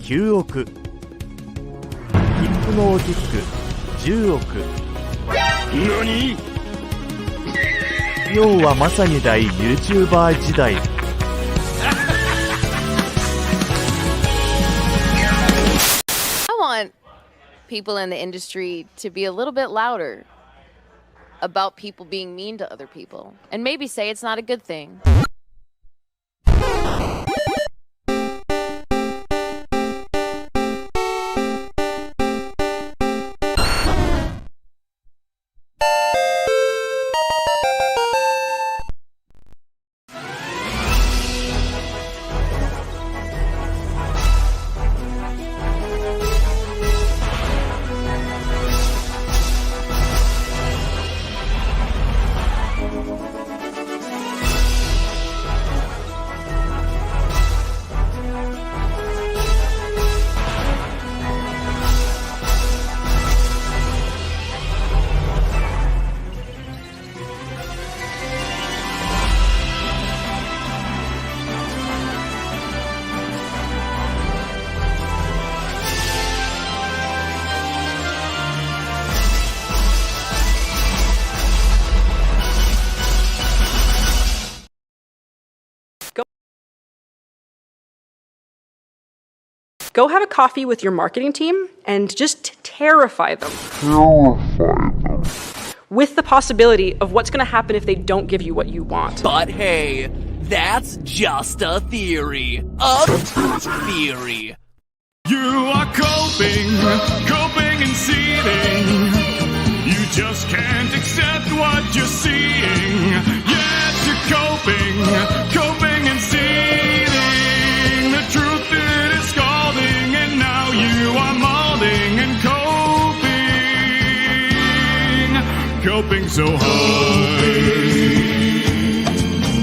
9億、ヒップノーティック10億。何？要はまさに大 YouTuber 時代。I want people in the industry to be a little bit louder about people being mean to other people and maybe say it's not a good thing. Go have a coffee with your marketing team and just terrify them. With the possibility of what's going to happen if they don't give you what you want. But hey, that's just a theory. A theory. You are coping and seething. You just can't accept what you're seeing. Yes, you're coping and seething. The truth it is scalding, and now you are molding and coping so hard.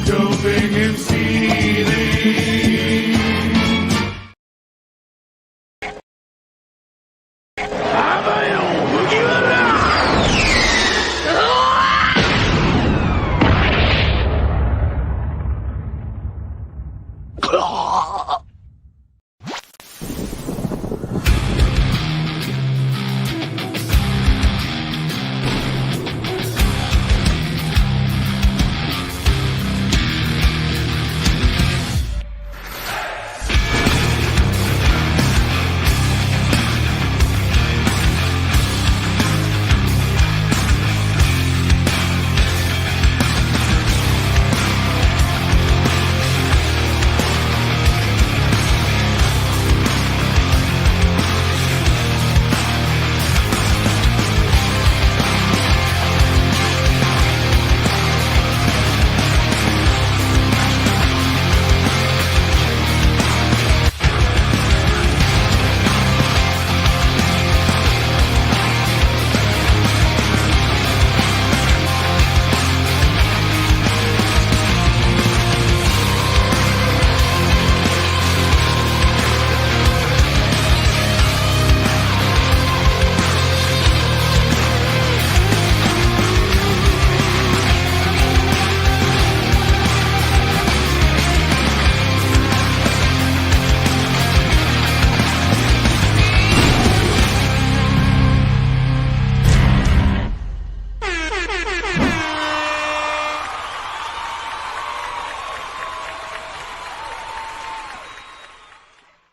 Coping and seething.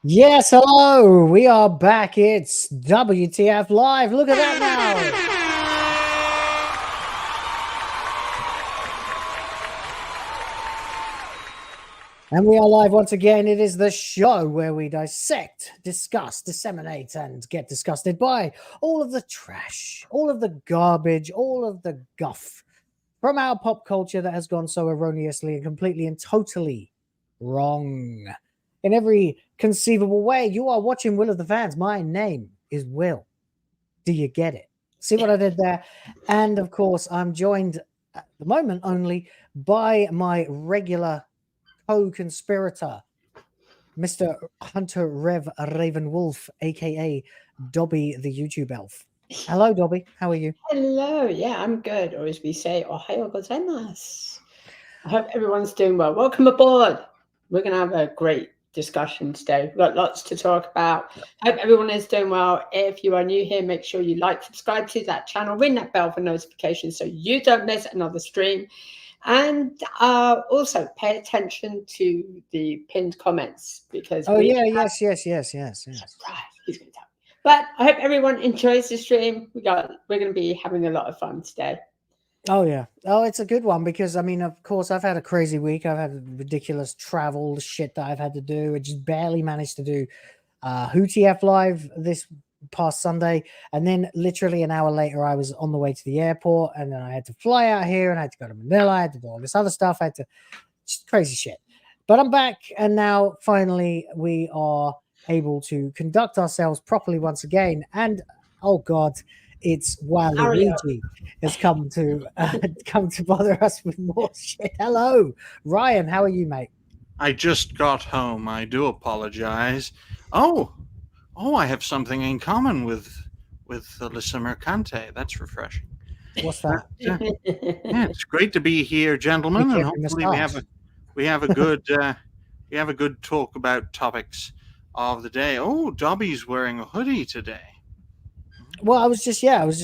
Yes, hello. We are back. It's WTF Live. Look at that now. And we are live once again. It is the show where we dissect, discuss, disseminate, and get disgusted by all of the trash, all of the garbage, all of the guff from our pop culture that has gone so erroneously and completely and totally wrong in every conceivable way. You are watching Will of the Fans. My name is Will. Do you get it? See what I did there? And of course, I'm joined at the moment only by my regular co-conspirator, Mr. Hunter Rev Ravenwolf, aka Dobby the YouTube elf. Hello, Dobby. How are you? Hello. Yeah, I'm good. Or as we say, Ohayo gozaimasu. I hope everyone's doing well. Welcome aboard. We're going to have a great discussion today. We've got lots to talk about. Hope everyone is doing well. If you are new here, make sure you like, subscribe to that channel, ring that bell for notifications so you don't miss another stream. And also pay attention to the pinned comments because yes. Surprise, he's going to tell me. But I hope everyone enjoys the stream. We're going to be having a lot of fun today. Oh yeah. Oh, it's a good one because I mean, of course, I've had a crazy week. I've had ridiculous travel shit that I've had to do. I just barely managed to do WoTF live this past Sunday, and then literally an hour later, I was on the way to the airport, and then I had to fly out here, and I had to go to Manila. I had to do all this other stuff. I had to just crazy shit. But I'm back, and now finally we are able to conduct ourselves properly once again. And oh god. It's Waluigi has come to bother us with more shit. Hello, Ryan. How are you, mate? I just got home. I do apologize. Oh, I have something in common with Alyssa Mercante. That's refreshing. What's that? Yeah, it's great to be here, gentlemen, and hopefully we have a good talk about topics of the day. Oh, Dobby's wearing a hoodie today. Well, I was just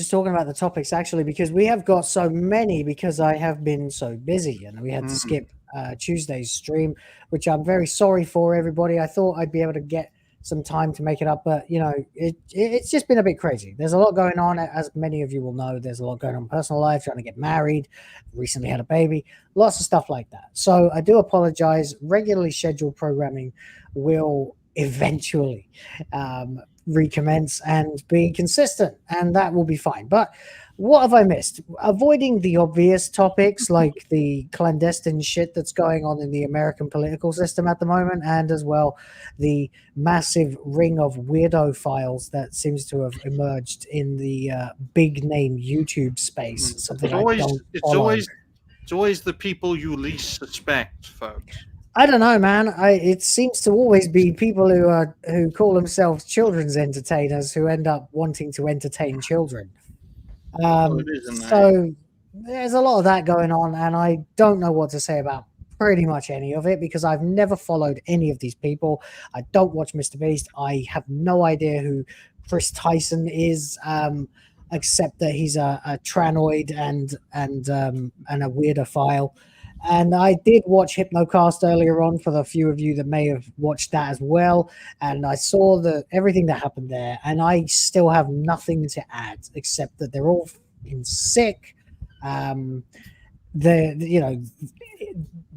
talking about the topics actually because we have got so many because I have been so busy and we had to skip Tuesday's stream, which I'm very sorry for, everybody. I thought I'd be able to get some time to make it up, but you know, it's just been a bit crazy. There's a lot going on, as many of you will know. There's a lot going on in personal life, trying to get married, recently had a baby, lots of stuff like that. So I do apologize. Regularly scheduled programming will eventually recommence and be consistent, and that will be fine. But what have I missed? Avoiding the obvious topics like the clandestine shit that's going on in the American political system at the moment, and as well the massive ring of weirdo files that seems to have emerged in the big name YouTube space. Something it's always the people you least suspect, folks. I don't know, man. It seems to always be people who call themselves children's entertainers who end up wanting to entertain children. So there's a lot of that going on, and I don't know what to say about pretty much any of it because I've never followed any of these people. I don't watch Mr. Beast. I have no idea who Chris Tyson is, except that he's a tranoid and a weirdophile. And I did watch Hypnocast earlier on for the few of you that may have watched that as well. And I saw everything that happened there. And I still have nothing to add except that they're all sick.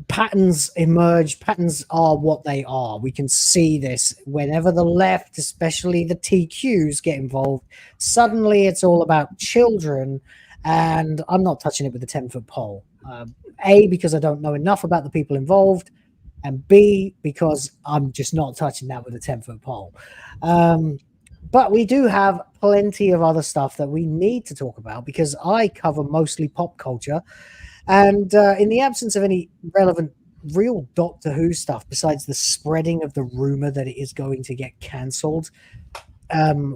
Patterns emerge. Patterns are what they are. We can see this whenever the left, especially the TQs, get involved. Suddenly it's all about children. And I'm not touching it with a 10-foot pole. A, because I don't know enough about the people involved, and B, because I'm just not touching that with a 10-foot pole. But we do have plenty of other stuff that we need to talk about because I cover mostly pop culture. And in the absence of any relevant real Doctor Who stuff, besides the spreading of the rumor that it is going to get cancelled,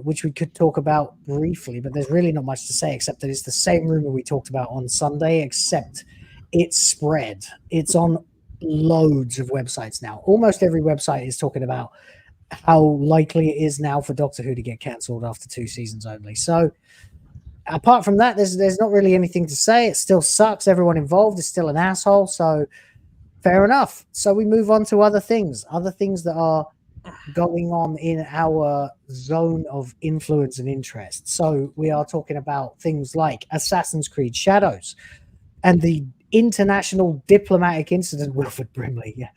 which we could talk about briefly, but there's really not much to say except that it's the same rumor we talked about on Sunday, except it's spread. It's on loads of websites now. Almost every website is talking about how likely it is now for Doctor Who to get cancelled after 2 seasons only. So apart from that, there's not really anything to say. It still sucks. Everyone involved is still an asshole. So fair enough. So we move on to other things that are going on in our zone of influence and interest. So we are talking about things like Assassin's Creed Shadows and the international diplomatic incident. Wilfred Brimley, yeah.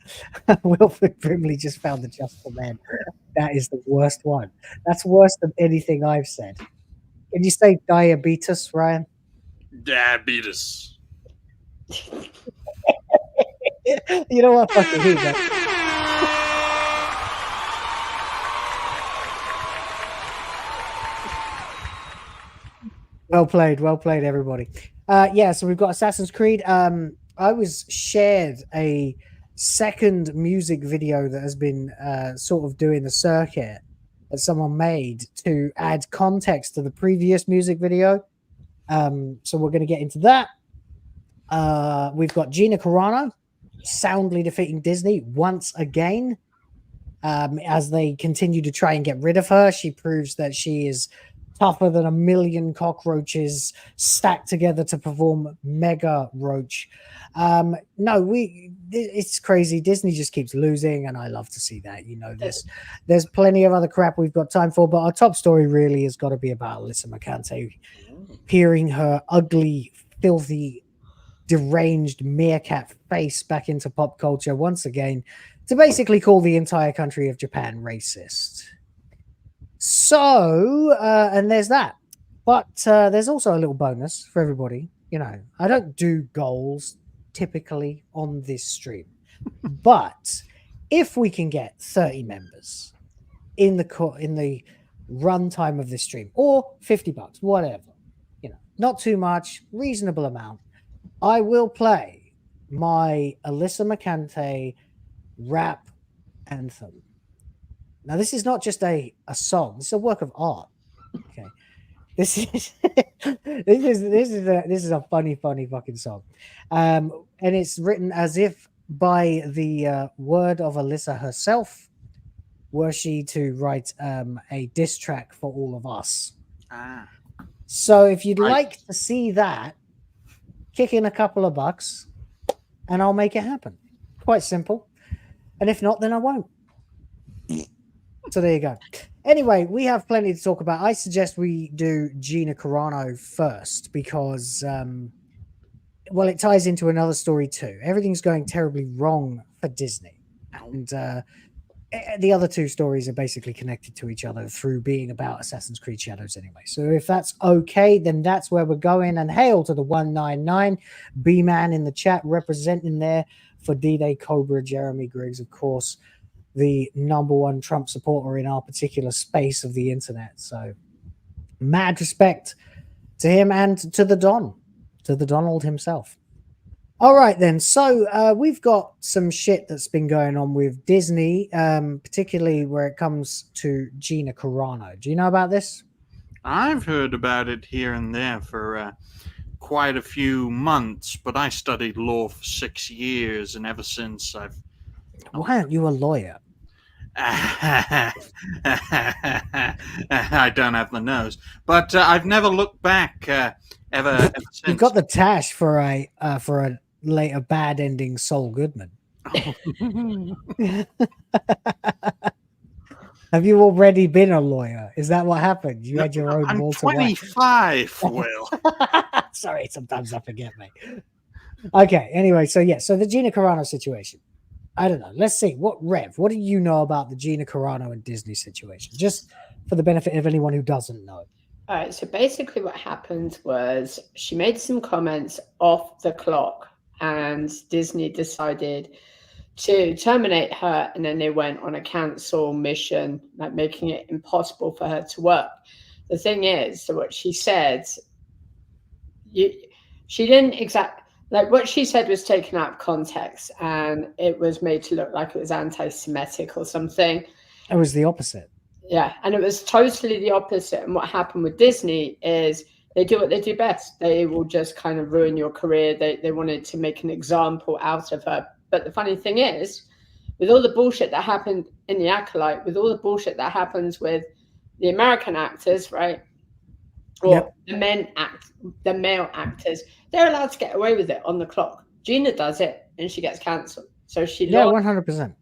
Wilfred Brimley just found the Just for Men. That is the worst one. That's worse than anything I've said. Can you say diabetes, Ryan? Diabetes. You know what? Fucking here you go. Well played, everybody. So we've got Assassin's Creed. I was shared a second music video that has been sort of doing the circuit that someone made to add context to the previous music video. So we're going to get into that. We've got Gina Carano soundly defeating Disney once again. As they continue to try and get rid of her, she proves that she is tougher than 1,000,000 cockroaches stacked together to perform Mega Roach. It's crazy. Disney just keeps losing, and I love to see that. There's plenty of other crap we've got time for, but our top story really has got to be about Alyssa Mercante peering her ugly, filthy, deranged meerkat face back into pop culture once again to basically call the entire country of Japan racist. So, and there's that. But there's also a little bonus for everybody. I don't do goals typically on this stream. But if we can get 30 members in the runtime of this stream, or $50, whatever, not too much, reasonable amount, I will play my Alyssa Mercante rap anthem. Now, this is not just a song; it's a work of art. Okay, this is a funny fucking song, and it's written as if by the word of Alyssa herself, were she to write a diss track for all of us. So, if you'd like to see that, kick in a couple of bucks, and I'll make it happen. Quite simple. And if not, then I won't. So there you go. Anyway, we have plenty to talk about. I suggest we do Gina Carano first because, it ties into another story too. Everything's going terribly wrong for Disney. And the other two stories are basically connected to each other through being about Assassin's Creed Shadows anyway. So if that's okay, then that's where we're going. And hail to the 199 B-Man in the chat representing there for D-Day Cobra, Jeremy Griggs, of course, the #1 Trump supporter in our particular space of the internet. So mad respect to him and to the Donald himself. All right, then. So we've got some shit that's been going on with Disney, particularly where it comes to Gina Carano. Do you know about this? I've heard about it here and there for quite a few months, but I studied law for 6 years, and ever since I've... Why aren't you a lawyer? I don't have the nose, but I've never looked back ever since. You've got the tash for a later bad ending Saul Goodman. Have you already been a lawyer? Is that what happened? You had your own I'm Walter 25, Will. Sorry, sometimes I forget, mate. Okay, anyway, so the Gina Carano situation. I don't know. Let's see. What do you know about the Gina Carano and Disney situation? Just for the benefit of anyone who doesn't know. All right, so basically what happened was she made some comments off the clock and Disney decided to terminate her, and then they went on a cancel mission, like making it impossible for her to work. The thing is, so what she said, she didn't exactly, like what she said was taken out of context and it was made to look like it was anti-Semitic or something. It was the opposite. Yeah, and it was totally the opposite. And what happened with Disney is they do what they do best. They will just kind of ruin your career. They wanted to make an example out of her. But the funny thing is, with all the bullshit that happened in the Acolyte, with all the bullshit that happens with the American actors, right? Or the male actors, they're allowed to get away with it on the clock. Gina does it and she gets cancelled. So she 100%.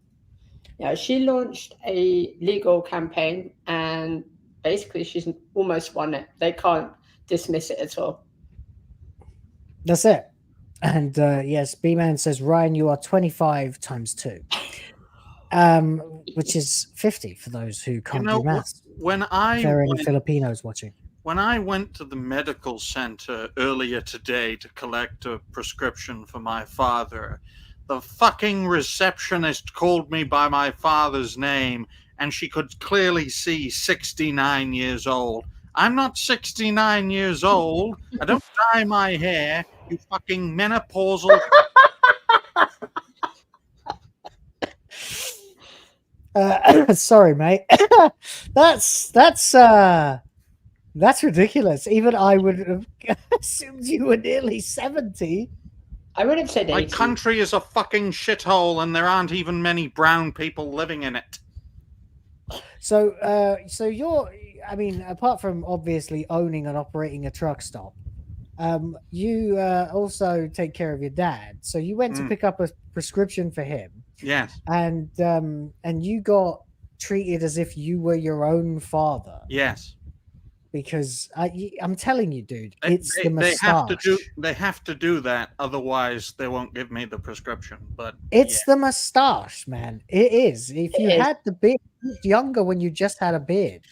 Yeah, she launched a legal campaign and basically she's almost won it. They can't dismiss it at all. That's it. And yes, B-Man says, Ryan, you are 25 times 2, which is 50 for those who can't do maths. When there are any Filipinos watching. When I went to the medical center earlier today to collect a prescription for my father, the fucking receptionist called me by my father's name, and she could clearly see 69 years old. I'm not 69 years old. I don't dye my hair. You fucking menopausal. Sorry, mate. That's ridiculous. Even I would have assumed you were nearly 70. I would have said 80. My country is a fucking shithole, and there aren't even many brown people living in it. So you're, I mean, apart from obviously owning and operating a truck stop, you also take care of your dad. So you went to pick up a prescription for him. Yes. And you got treated as if you were your own father. Yes. Because I'm telling you, dude, it's the mustache. They have to do that, otherwise they won't give me the prescription. But it's the mustache, man. It is. If you had the beard, you looked younger when you just had a beard.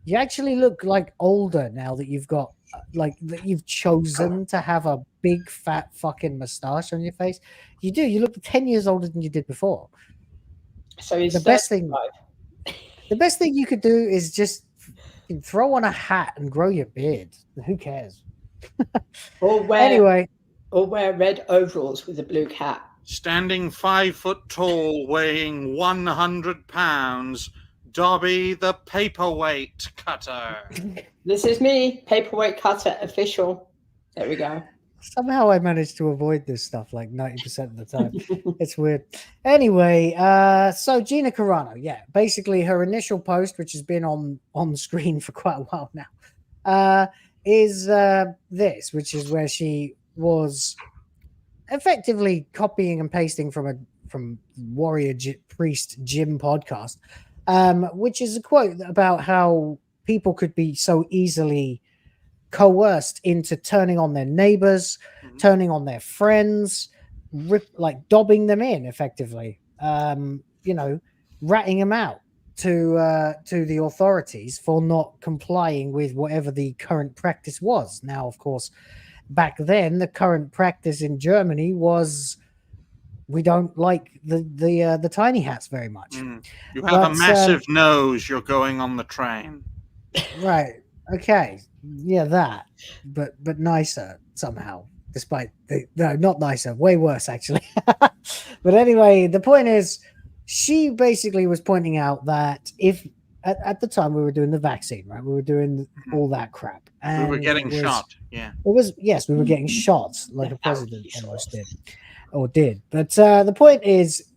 You actually look like older now that you've got that you've chosen to have a big fat fucking mustache on your face. You do. You look 10 years older than you did before. So he's the best thing you could do is just throw on a hat and grow your beard. Who cares? Or wear red overalls with a blue cap. Standing 5 foot tall, weighing 100 pounds, Dobby the paperweight cutter. This is me, paperweight cutter official. There we go. Somehow I managed to avoid this stuff like 90% of the time. It's weird. Anyway, so Gina Carano, basically her initial post, which has been on screen for quite a while now, is this, which is where she was effectively copying and pasting from Warrior Priest Jim podcast, which is a quote about how people could be so easily coerced into turning on their neighbors, turning on their friends, dobbing them in effectively, ratting them out to the authorities for not complying with whatever the current practice was. Now, of course, back then, the current practice in Germany was we don't like the tiny hats very much. You have a massive nose, you're going on the train. Right. Okay. Yeah, that. But nicer somehow, despite no, not nicer, way worse actually. But anyway, the point is, she basically was pointing out that if at the time we were doing the vaccine, right? We were doing all that crap. And we were getting shot. Yeah. It was, yes, we were getting shot like a president almost did. But the point is,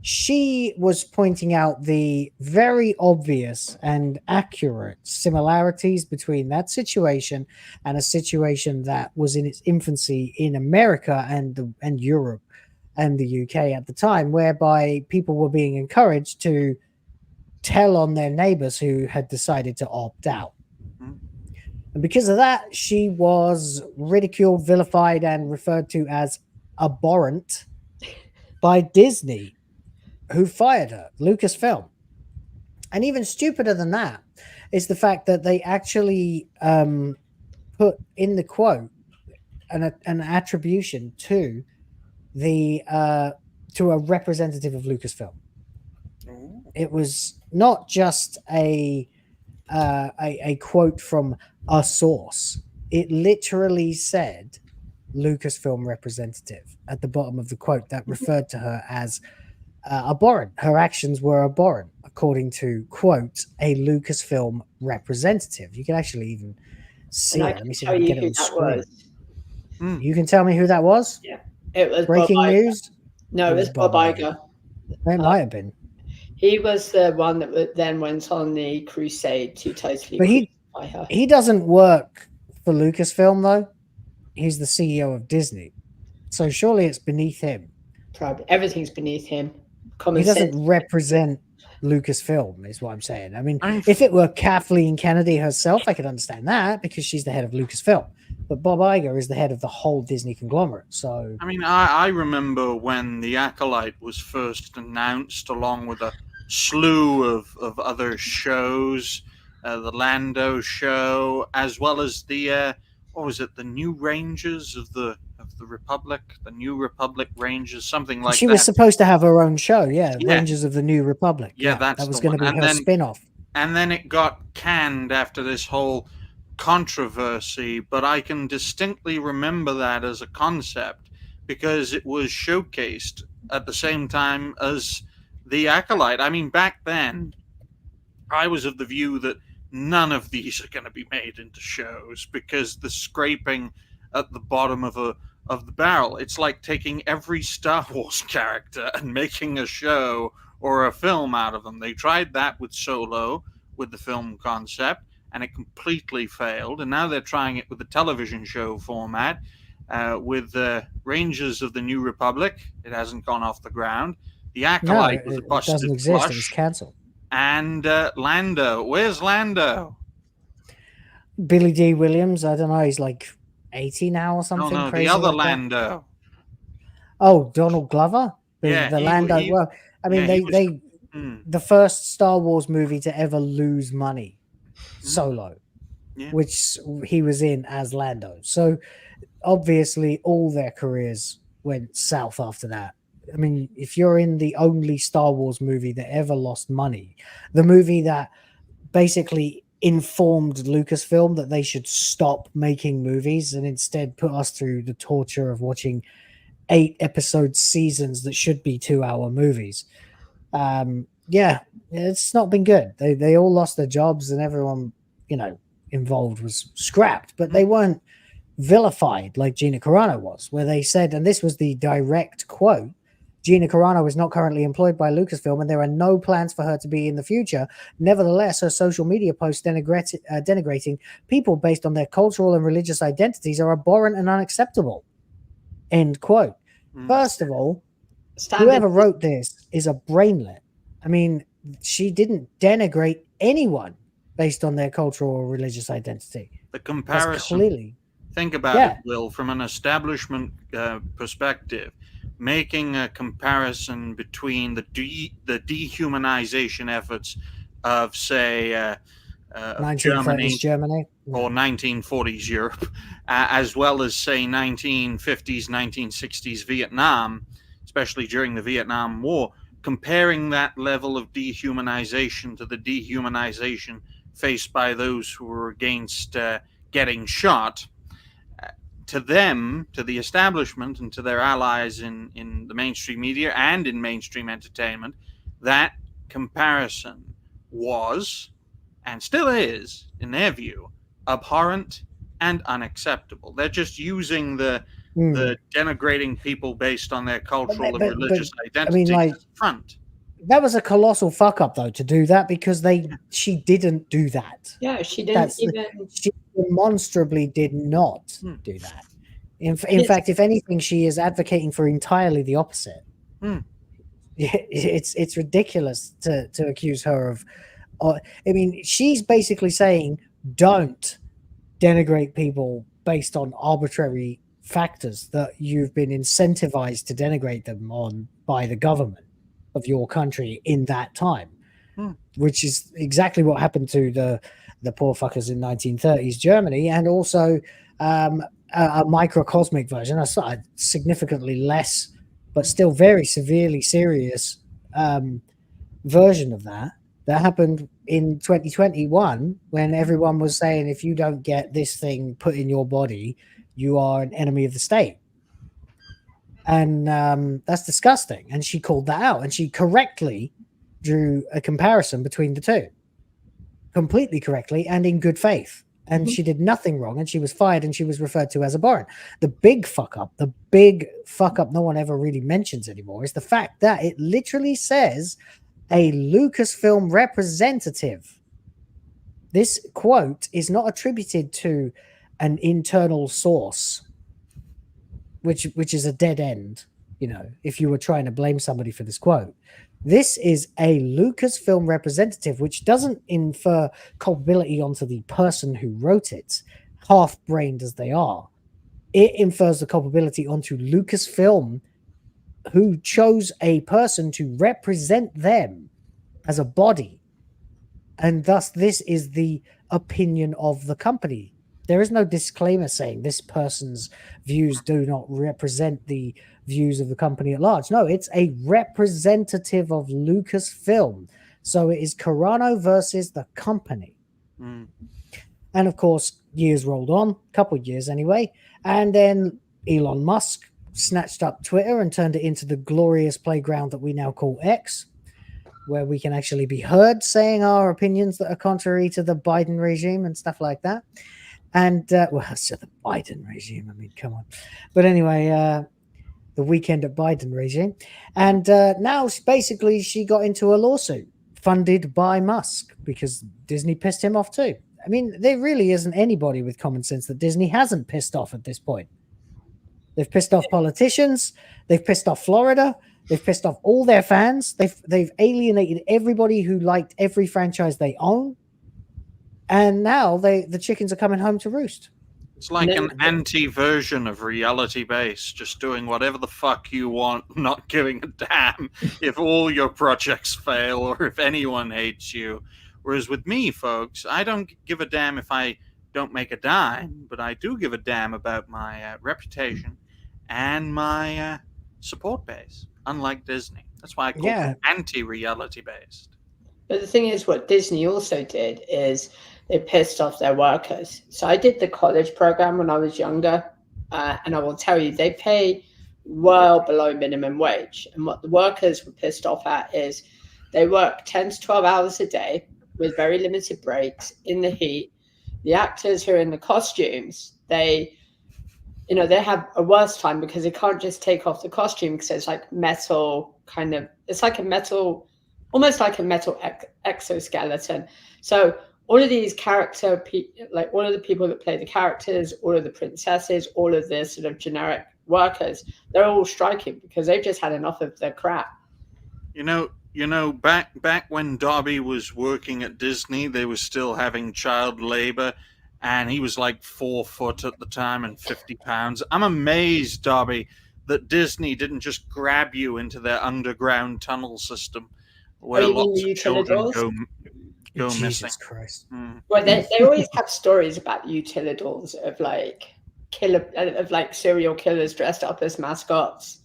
she was pointing out the very obvious and accurate similarities between that situation and a situation that was in its infancy in America and Europe and the UK at the time, whereby people were being encouraged to tell on their neighbors who had decided to opt out. And because of that, she was ridiculed, vilified, and referred to as abhorrent by Disney, who fired her, Lucasfilm. And even stupider than that is the fact that they actually put in the quote an attribution to a representative of Lucasfilm. It was not just a quote from a source. It literally said Lucasfilm representative at the bottom of the quote that referred to her as abhorrent. Her actions were abhorrent, according to, quote, a Lucasfilm representative. You can actually even see it. Let me see if I can get it on screen. You can tell me who that was? Yeah. It was breaking Bob news? No, it was Bob Iger. It might have been. He was the one that then went on the crusade to totally crucify her. He doesn't work for Lucasfilm, though. He's the CEO of Disney. So surely it's beneath him. Probably. Everything's beneath him. He doesn't represent Lucasfilm, is what I'm saying. I mean, if it were Kathleen Kennedy herself, I could understand that because she's the head of Lucasfilm. But Bob Iger is the head of the whole Disney conglomerate. So I mean, I remember when the Acolyte was first announced, along with a slew of other shows, the Lando show, as well as the what was it, the New Rangers of the Republic, the New Republic Rangers, something like that. She was supposed to have her own show, Rangers of the New Republic. That was going to be her spin-off. And then it got canned after this whole controversy, but I can distinctly remember that as a concept because it was showcased at the same time as the Acolyte. I mean, back then, I was of the view that none of these are going to be made into shows because the scraping at the bottom of the barrel. It's like taking every Star Wars character and making a show or a film out of them. They tried that with Solo, with the film concept, and it completely failed. And now they're trying it with the television show format, with Rangers of the New Republic. It hasn't gone off the ground. The Acolyte was a it busted doesn't exist. flush. It was cancelled. And Lando. Where's Lando? Billy D. Williams. I don't know. He's like 80 now or something. No, crazy the other like Lando. Oh, Donald Glover. Yeah, the Lando. Well, I mean, the first Star Wars movie to ever lose money, Solo, which he was in as Lando. So obviously, all their careers went south after that. I mean, if you're in the only Star Wars movie that ever lost money, the movie that basically informed Lucasfilm that they should stop making movies and instead put us through the torture of watching 8-episode seasons that should be 2-hour movies. It's not been good. They all lost their jobs and everyone, involved was scrapped, but they weren't vilified like Gina Carano was, where they said, and this was the direct quote, Gina Carano is not currently employed by Lucasfilm and there are no plans for her to be in the future. Nevertheless, her social media posts denigrating people based on their cultural and religious identities are abhorrent and unacceptable. End quote. First of all, whoever wrote this is a brainlet. I mean, she didn't denigrate anyone based on their cultural or religious identity. The comparison. That's clearly. Think about it, Will, from an establishment perspective. Making a comparison between the dehumanization efforts of, say, 1930s Germany or 1940s Europe, as well as, say, 1950s, 1960s Vietnam, especially during the Vietnam War, comparing that level of dehumanization to the dehumanization faced by those who were against getting shot, to them, to the establishment, and to their allies in the mainstream media and in mainstream entertainment, that comparison was, and still is, in their view, abhorrent and unacceptable. They're just using the denigrating people based on their cultural and religious identity as front. That was a colossal fuck up, though, to do that, because she didn't do that. Yeah, she didn't She demonstrably did not do that. In fact, if anything, she is advocating for entirely the opposite. It's ridiculous to accuse her of. I mean, she's basically saying, don't denigrate people based on arbitrary factors that you've been incentivized to denigrate them on by the government of your country in that time, which is exactly what happened to the poor fuckers in 1930s Germany, and also a microcosmic version, a significantly less but still very severely serious version of that happened in 2021 when everyone was saying, if you don't get this thing put in your body, you are an enemy of the state. And that's disgusting. And she called that out, and she correctly drew a comparison between the two, completely correctly and in good faith. And she did nothing wrong, and she was fired, and she was referred to as abhorrent. The big fuck up no one ever really mentions anymore is the fact that it literally says a Lucasfilm representative. This quote is not attributed to an internal source, which is a dead end, if you were trying to blame somebody for this quote. This is a Lucasfilm representative, which doesn't infer culpability onto the person who wrote it, half-brained as they are. It infers the culpability onto Lucasfilm, who chose a person to represent them as a body. And thus, this is the opinion of the company. There is no disclaimer saying this person's views do not represent the views of the company at large. No, it's a representative of Lucasfilm. So it is Carano versus the company. And of course, years rolled on, a couple of years anyway. And then Elon Musk snatched up Twitter and turned it into the glorious playground that we now call X, where we can actually be heard saying our opinions that are contrary to the Biden regime and stuff like that. And, so the Biden regime, I mean, come on. But anyway, the weekend at Biden regime. And now basically she got into a lawsuit funded by Musk because Disney pissed him off too. I mean, there really isn't anybody with common sense that Disney hasn't pissed off at this point. They've pissed off politicians. They've pissed off Florida. They've pissed off all their fans. They've alienated everybody who liked every franchise they own. And now the chickens are coming home to roost. It's like an anti-version of reality-based, just doing whatever the fuck you want, not giving a damn if all your projects fail or if anyone hates you. Whereas with me, folks, I don't give a damn if I don't make a dime, but I do give a damn about my reputation and my support base, unlike Disney. That's why I call it anti-reality-based. But the thing is, what Disney also did is they pissed off their workers. So I did the college program when I was younger, and I will tell you, they pay well below minimum wage. And what the workers were pissed off at is they work 10 to 12 hours a day with very limited breaks in the heat. The actors who are in the costumes, they have a worse time because they can't just take off the costume because it's like metal kind of, it's like a metal, almost like a metal exoskeleton. So all of these like all of the people that play the characters, all of the princesses, all of the sort of generic workers, they're all striking because they've just had enough of their crap. You know, back when Darby was working at Disney, they were still having child labor, and he was like 4 foot at the time and 50 pounds. I'm amazed, Darby, that Disney didn't just grab you into their underground tunnel system where lots of children go Jesus missing. Christ. Well, they always have stories about utilidors of like serial killers dressed up as mascots.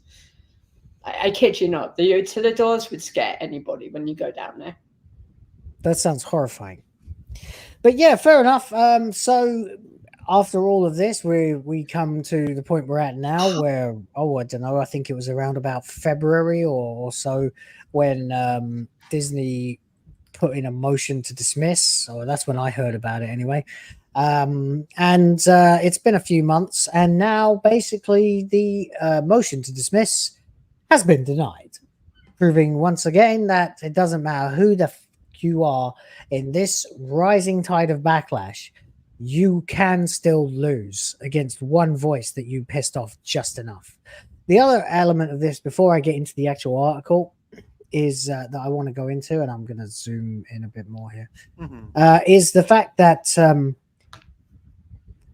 I kid you not, the utilidors would scare anybody when you go down there. That sounds horrifying. But yeah, fair enough. So after all of this, we come to the point we're at now where, I don't know, I think it was around about February or so when Disney put in a motion to dismiss, or that's when I heard about it anyway. And it's been a few months, and now basically the motion to dismiss has been denied, proving once again that it doesn't matter who the you are in this rising tide of backlash, you can still lose against one voice that you pissed off just enough. The other element of this, before I get into the actual article, is that I want to go into, and I'm going to zoom in a bit more here, is the fact that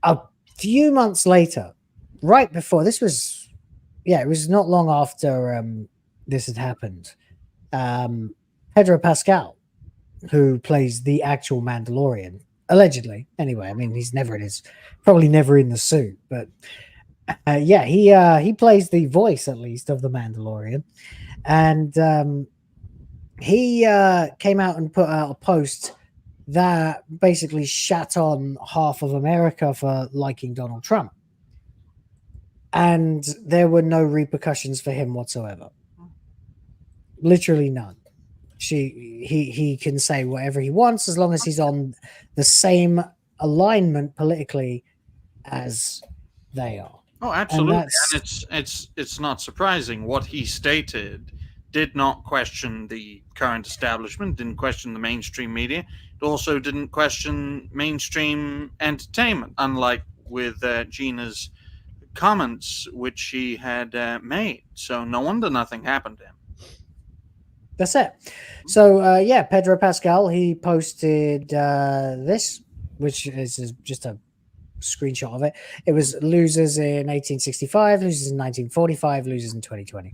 a few months later, right before this was, it was not long after this had happened, Pedro Pascal, who plays the actual Mandalorian, allegedly, anyway, I mean, he's probably never in the suit, but he plays the voice, at least, of the Mandalorian. And he came out and put out a post that basically shat on half of America for liking Donald Trump. And there were no repercussions for him whatsoever. Literally none. He can say whatever he wants as long as he's on the same alignment politically as they are. Oh, absolutely. And it's not surprising. What he stated did not question the current establishment, didn't question the mainstream media. It also didn't question mainstream entertainment, unlike with Gina's comments, which she had made. So no wonder nothing happened to him. That's it. So, Pedro Pascal, he posted this, which is just a screenshot of it. It was losers in 1865, losers in 1945, losers in 2020.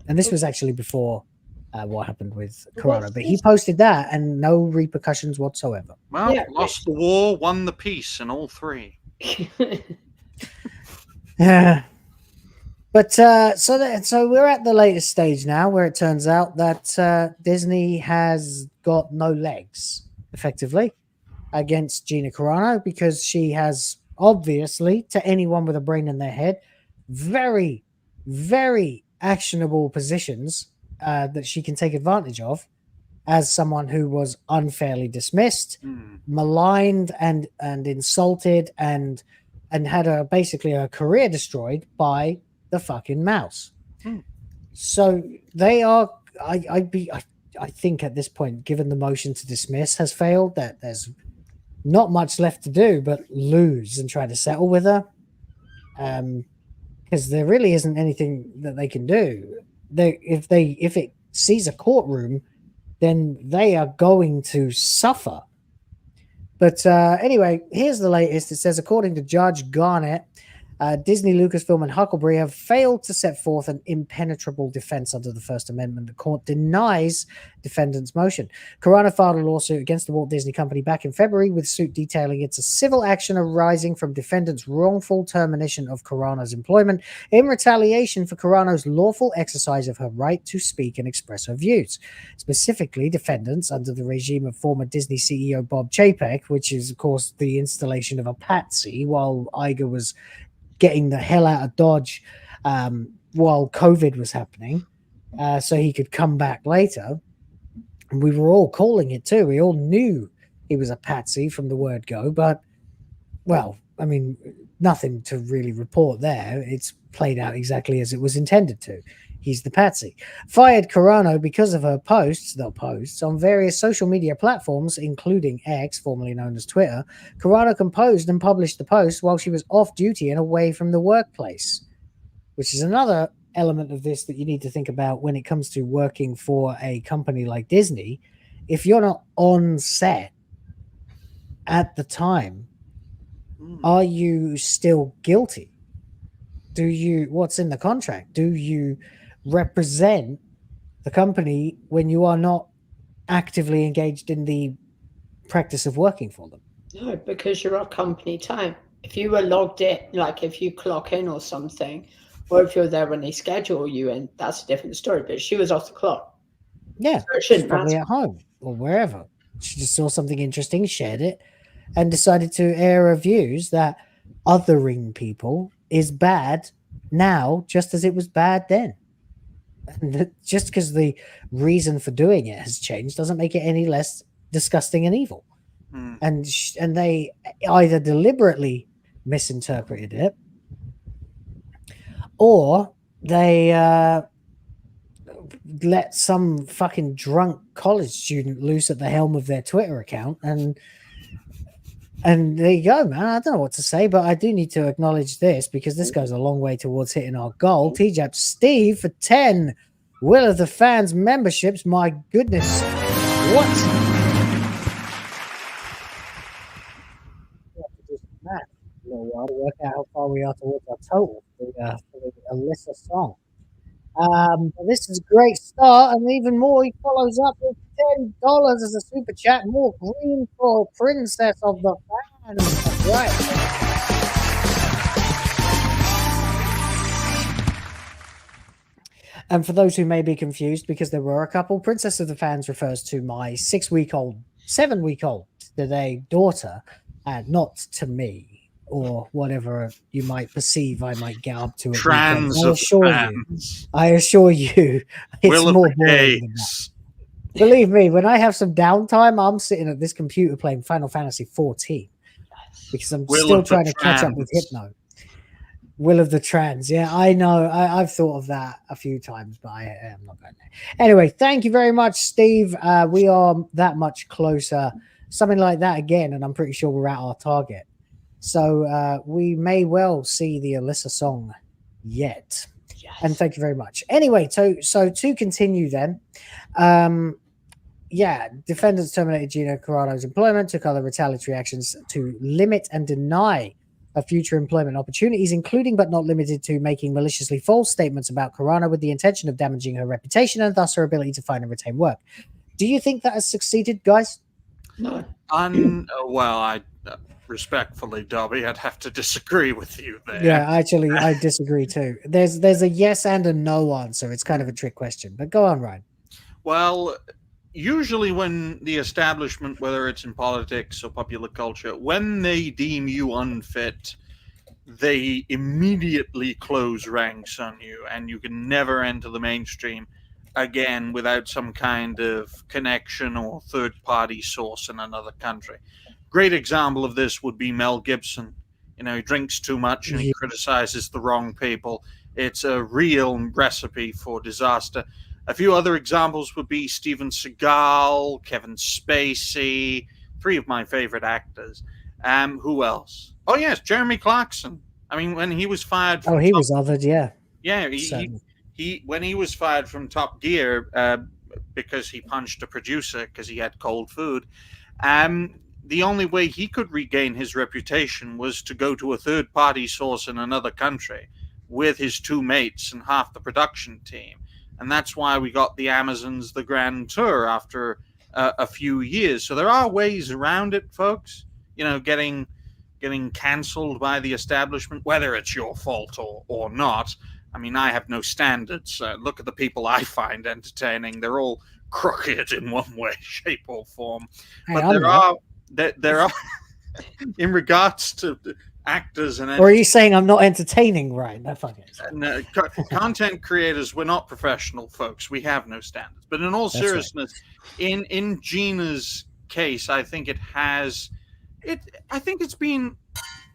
And this was actually before what happened with Corona. But he posted that and no repercussions whatsoever. Well, lost the war, won the peace in all three. Yeah. But so we're at the latest stage now where it turns out that Disney has got no legs, effectively, against Gina Carano, because she has obviously, to anyone with a brain in their head, very, very actionable positions that she can take advantage of as someone who was unfairly dismissed, maligned and insulted and had basically her career destroyed by the fucking mouse. So they are. I think at this point, given the motion to dismiss has failed, that there's not much left to do but lose and try to settle with her. Because there really isn't anything that they can do. If it sees a courtroom, then they are going to suffer. But anyway, here's the latest. It says, according to Judge Garnett, Disney, Lucasfilm, and Huckleberry have failed to set forth an impenetrable defense under the First Amendment. The court denies defendant's motion. Carano filed a lawsuit against the Walt Disney Company back in February, with suit detailing it's a civil action arising from defendant's wrongful termination of Carano's employment in retaliation for Carano's lawful exercise of her right to speak and express her views. Specifically, defendants under the regime of former Disney CEO Bob Chapek, which is, of course, the installation of a patsy while Iger was getting the hell out of Dodge while COVID was happening, so he could come back later. And we were all calling it too. We all knew he was a patsy from the word go, but, well, I mean, nothing to really report there. It's played out exactly as it was intended to. He's the patsy. Fired Carano because of her posts on various social media platforms, including X, formerly known as Twitter. Carano composed and published the post while she was off duty and away from the workplace, which is another element of this that you need to think about when it comes to working for a company like Disney. If you're not on set at the time, are you still guilty? What's in the contract? Do you represent the company when you are not actively engaged in the practice of working for them? No, because you're on company time. If you were logged in, like if you clock in or something, or if you're there when they schedule you in, that's a different story. But she was off the clock. Yeah, so she's probably at home or wherever. She just saw something interesting, shared it, and decided to air her views that othering people is bad now, just as it was bad then. And just because the reason for doing it has changed doesn't make it any less disgusting and evil. And they either deliberately misinterpreted it, or they let some fucking drunk college student loose at the helm of their Twitter account, and there you go, man. I don't know what to say, but I do need to acknowledge this because this goes a long way towards hitting our goal. TJAP Steve for 10 Will of the Fans memberships. My goodness. What? We have to do some math a little while to work out how far we are towards our total for the Alyssa song. But this is a great start, and even more, he follows up with $10 as a super chat. More green for Princess of the Fans. That's right. And for those who may be confused, because there were a couple, Princess of the Fans refers to my 7-week-old today daughter, not to me, or whatever you might perceive I might get up to. I assure you, it's more boring than that. Believe me, when I have some downtime, I'm sitting at this computer playing Final Fantasy 14 because I'm still trying to catch up with Hypno. Will of the Trans. Yeah, I know. I've thought of that a few times, but I am not going there. Anyway, thank you very much, Steve. We are that much closer. Something like that again, and I'm pretty sure we're at our target. So we may well see the Alyssa song yet. Yes. And thank you very much. Anyway, so to continue then, defendants terminated Gina Carano's employment, took other retaliatory actions to limit and deny her future employment opportunities, including but not limited to making maliciously false statements about Carano with the intention of damaging her reputation and thus her ability to find and retain work. Do you think that has succeeded, guys? No. Well, I respectfully, Dobby, I'd have to disagree with you there. Yeah, actually, I disagree too. There's a yes and a no answer. It's kind of a trick question, but go on, Ryan. Well, usually when the establishment, whether it's in politics or popular culture, when they deem you unfit, they immediately close ranks on you, and you can never enter the mainstream again without some kind of connection or third-party source in another country. Great example of this would be Mel Gibson. You know, he drinks too much and he criticizes the wrong people. It's a real recipe for disaster. A few other examples would be Steven Seagal, Kevin Spacey, three of my favorite actors. Who else? Oh yes, Jeremy Clarkson. I mean, when he was fired from he was othered, yeah. Yeah, he when he was fired from Top Gear because he punched a producer because he had cold food, the only way he could regain his reputation was to go to a third-party source in another country with his two mates and half the production team. And that's why we got the Amazons, the Grand Tour after a few years. So there are ways around it, folks. You know, getting cancelled by the establishment, whether it's your fault or not. I mean, I have no standards. Look at the people I find entertaining. They're all crooked in one way, shape, or form. But there are in regards to actors and or are you saying I'm not entertaining? Right? No, fuck it. No, content creators, we're not professional folks. We have no standards. But in all seriousness, right. in Gina's case, I think I think it's been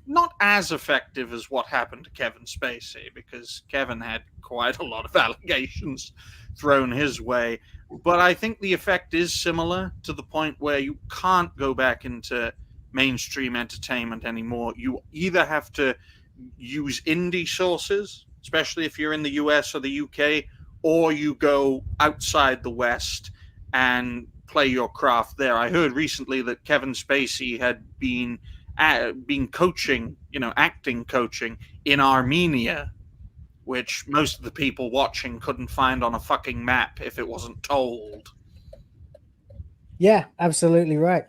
not as effective as what happened to Kevin Spacey, because Kevin had quite a lot of allegations thrown his way. But I think the effect is similar, to the point where you can't go back into mainstream entertainment anymore. You either have to use indie sources, especially if you're in the US or the UK, or you go outside the West and play your craft there. I heard recently that Kevin Spacey had been coaching, acting coaching in Armenia, which most of the people watching couldn't find on a fucking map if it wasn't told. Yeah, absolutely right.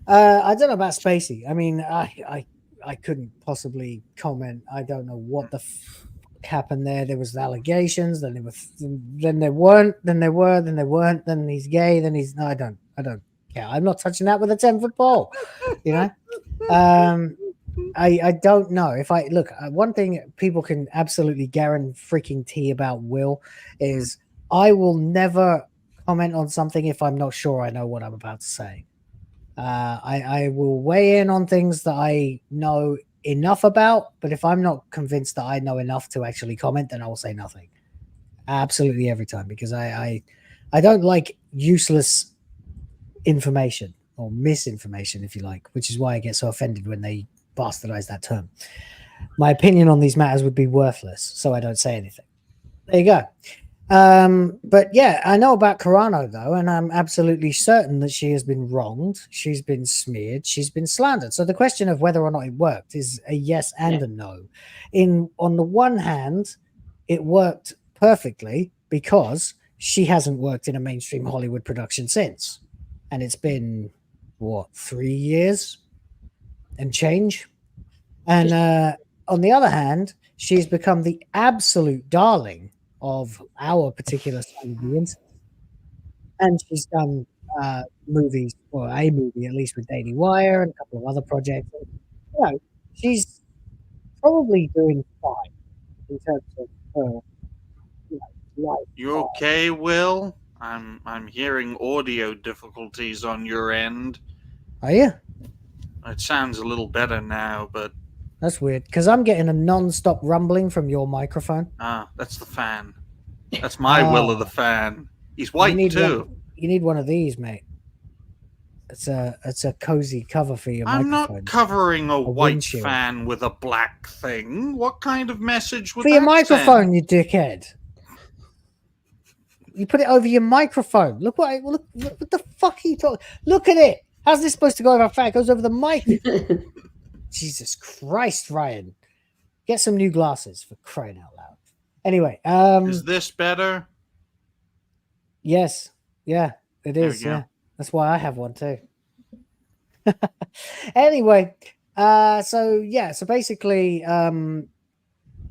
I don't know about Spacey. I mean, I couldn't possibly comment. I don't know what the happened there. There was allegations, then there weren't, then there were, then there weren't, then he's gay, then he's no. I don't care. I'm not touching that with a 10-foot pole. I don't know. If I look, one thing people can absolutely guarantee about Will is I will never comment on something if I'm not sure I know what I'm about to say. I will weigh in on things that I know enough about, but if I'm not convinced that I know enough to actually comment, then I will say nothing. Absolutely every time, because I don't like useless information or misinformation, if you like, which is why I get so offended when they bastardize that term. My opinion on these matters would be worthless, so I don't say anything. There you go. But yeah, I know about Carano though, and I'm absolutely certain that she has been wronged, she's been smeared, she's been slandered. So the question of whether or not it worked is a yes and a no. On the one hand, it worked perfectly because she hasn't worked in a mainstream Hollywood production since, and it's been 3 years and change. And on the other hand, she's become the absolute darling of our particular audience, and she's done movies, or a movie at least, with Daily Wire and a couple of other projects. She's probably doing fine in terms of her life. You okay, Will? I'm hearing audio difficulties on your end. Are you? It sounds a little better now, but that's weird, because I'm getting a non-stop rumbling from your microphone. That's the fan. That's my Will of the fan. He's white too. You need one of these, mate. It's a cozy cover for your microphone. I'm not covering a white windshield fan with a black thing. What kind of message would for that your microphone send? You dickhead. You put it over your microphone. Look what the fuck are you talking? Look at it. How's this supposed to go over a fan? It goes over the mic. Jesus Christ, Ryan. Get some new glasses, for crying out loud. Anyway, is this better? Yes. Yeah, it is. Yeah. That's why I have one too. Anyway, so basically,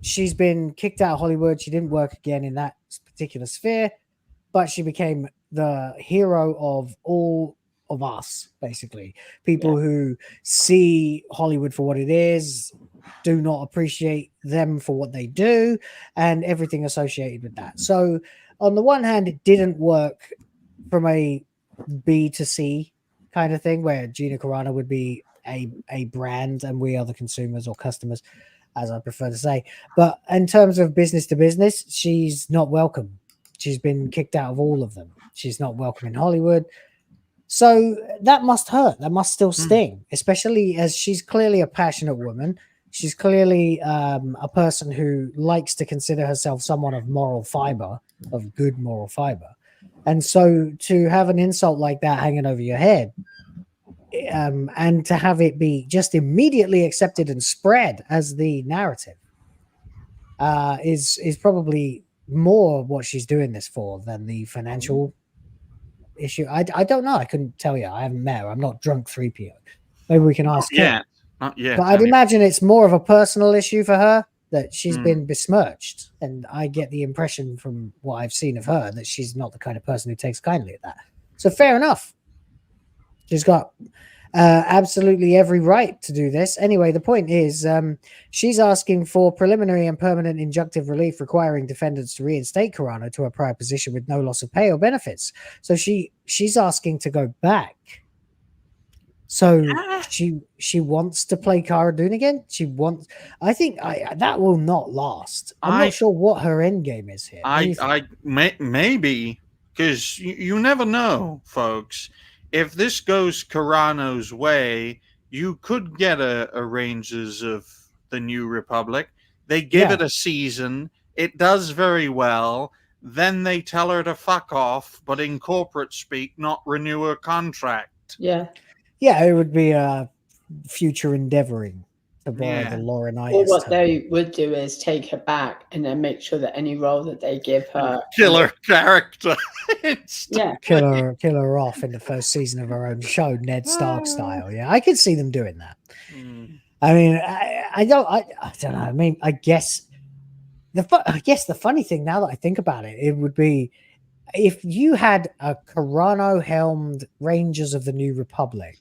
she's been kicked out of Hollywood. She didn't work again in that particular sphere, but she became the hero of all of us, basically. People who see Hollywood for what it is, do not appreciate them for what they do, and everything associated with that. So on the one hand, it didn't work from a B to C kind of thing, where Gina Carano would be a brand and we are the consumers or customers. as I prefer to say. But in terms of business to business, she's not welcome. She's been kicked out of all of them. She's not welcome in Hollywood. So that must hurt. That must still sting, especially as she's clearly a passionate woman. She's clearly a person who likes to consider herself someone of moral fiber, of good moral fiber. And so to have an insult like that hanging over your head, and to have it be just immediately accepted and spread as the narrative is probably more what she's doing this for than the financial issue. I don't know. I couldn't tell you. I haven't met her. I'm not drunk 3PO. Maybe we can ask her. Not yet. But I'd imagine it's more of a personal issue for her, that she's been besmirched. And I get the impression from what I've seen of her that she's not the kind of person who takes kindly at that. So fair enough. She's got absolutely every right to do this. Anyway, the point is she's asking for preliminary and permanent injunctive relief requiring defendants to reinstate Carano to her prior position with no loss of pay or benefits. So she's asking to go back. So she wants to play Cara Dune again. She wants. I think that will not last. I'm not sure what her end game is here. Maybe, because you never know, folks. If this goes Carano's way, you could get a Rangers of the New Republic. They give it a season. It does very well. Then they tell her to fuck off, but in corporate speak, not renew her contract. Yeah. Yeah, it would be a future endeavoring to borrow the Laurinaitis. Or what they would do is take her back and then make sure that any role that they give her, killer character. kill her off in the first season of her own show, Ned Stark style. Yeah, I could see them doing that. I mean, I don't know. I mean, I guess the funny thing now that I think about it, it would be if you had a Carano-helmed Rangers of the New Republic,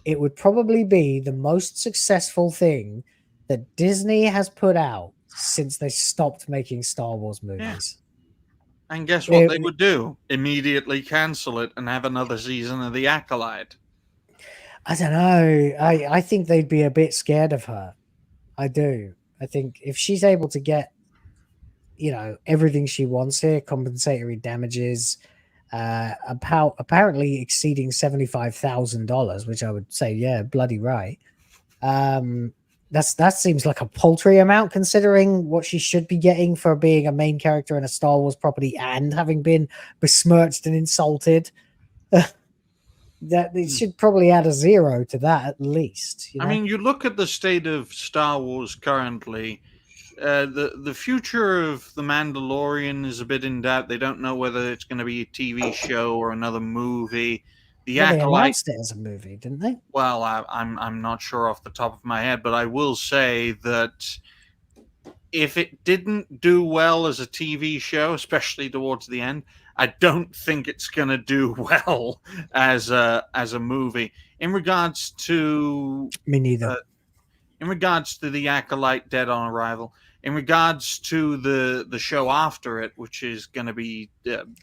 it would probably be the most successful thing that Disney has put out since they stopped making Star Wars movies. Yeah. And guess what they would do? Immediately cancel it and have another season of The Acolyte. I don't know. I think they'd be a bit scared of her. I do. I think if she's able to get, everything she wants here, compensatory damages, apparently exceeding $75,000, which I would say, yeah, bloody right. That seems like a paltry amount considering what she should be getting for being a main character in a Star Wars property and having been besmirched and insulted. That it should probably add a zero to that at least. I mean, you look at the state of Star Wars currently. The future of The Mandalorian is a bit in doubt. They don't know whether it's going to be a TV show or another movie. They announced it as a movie, didn't they? Well, I'm not sure off the top of my head, but I will say that if it didn't do well as a TV show, especially towards the end, I don't think it's going to do well as a movie. In regards to me neither. In regards to The Acolyte, Dead on Arrival. In regards to the show after it, which is going to be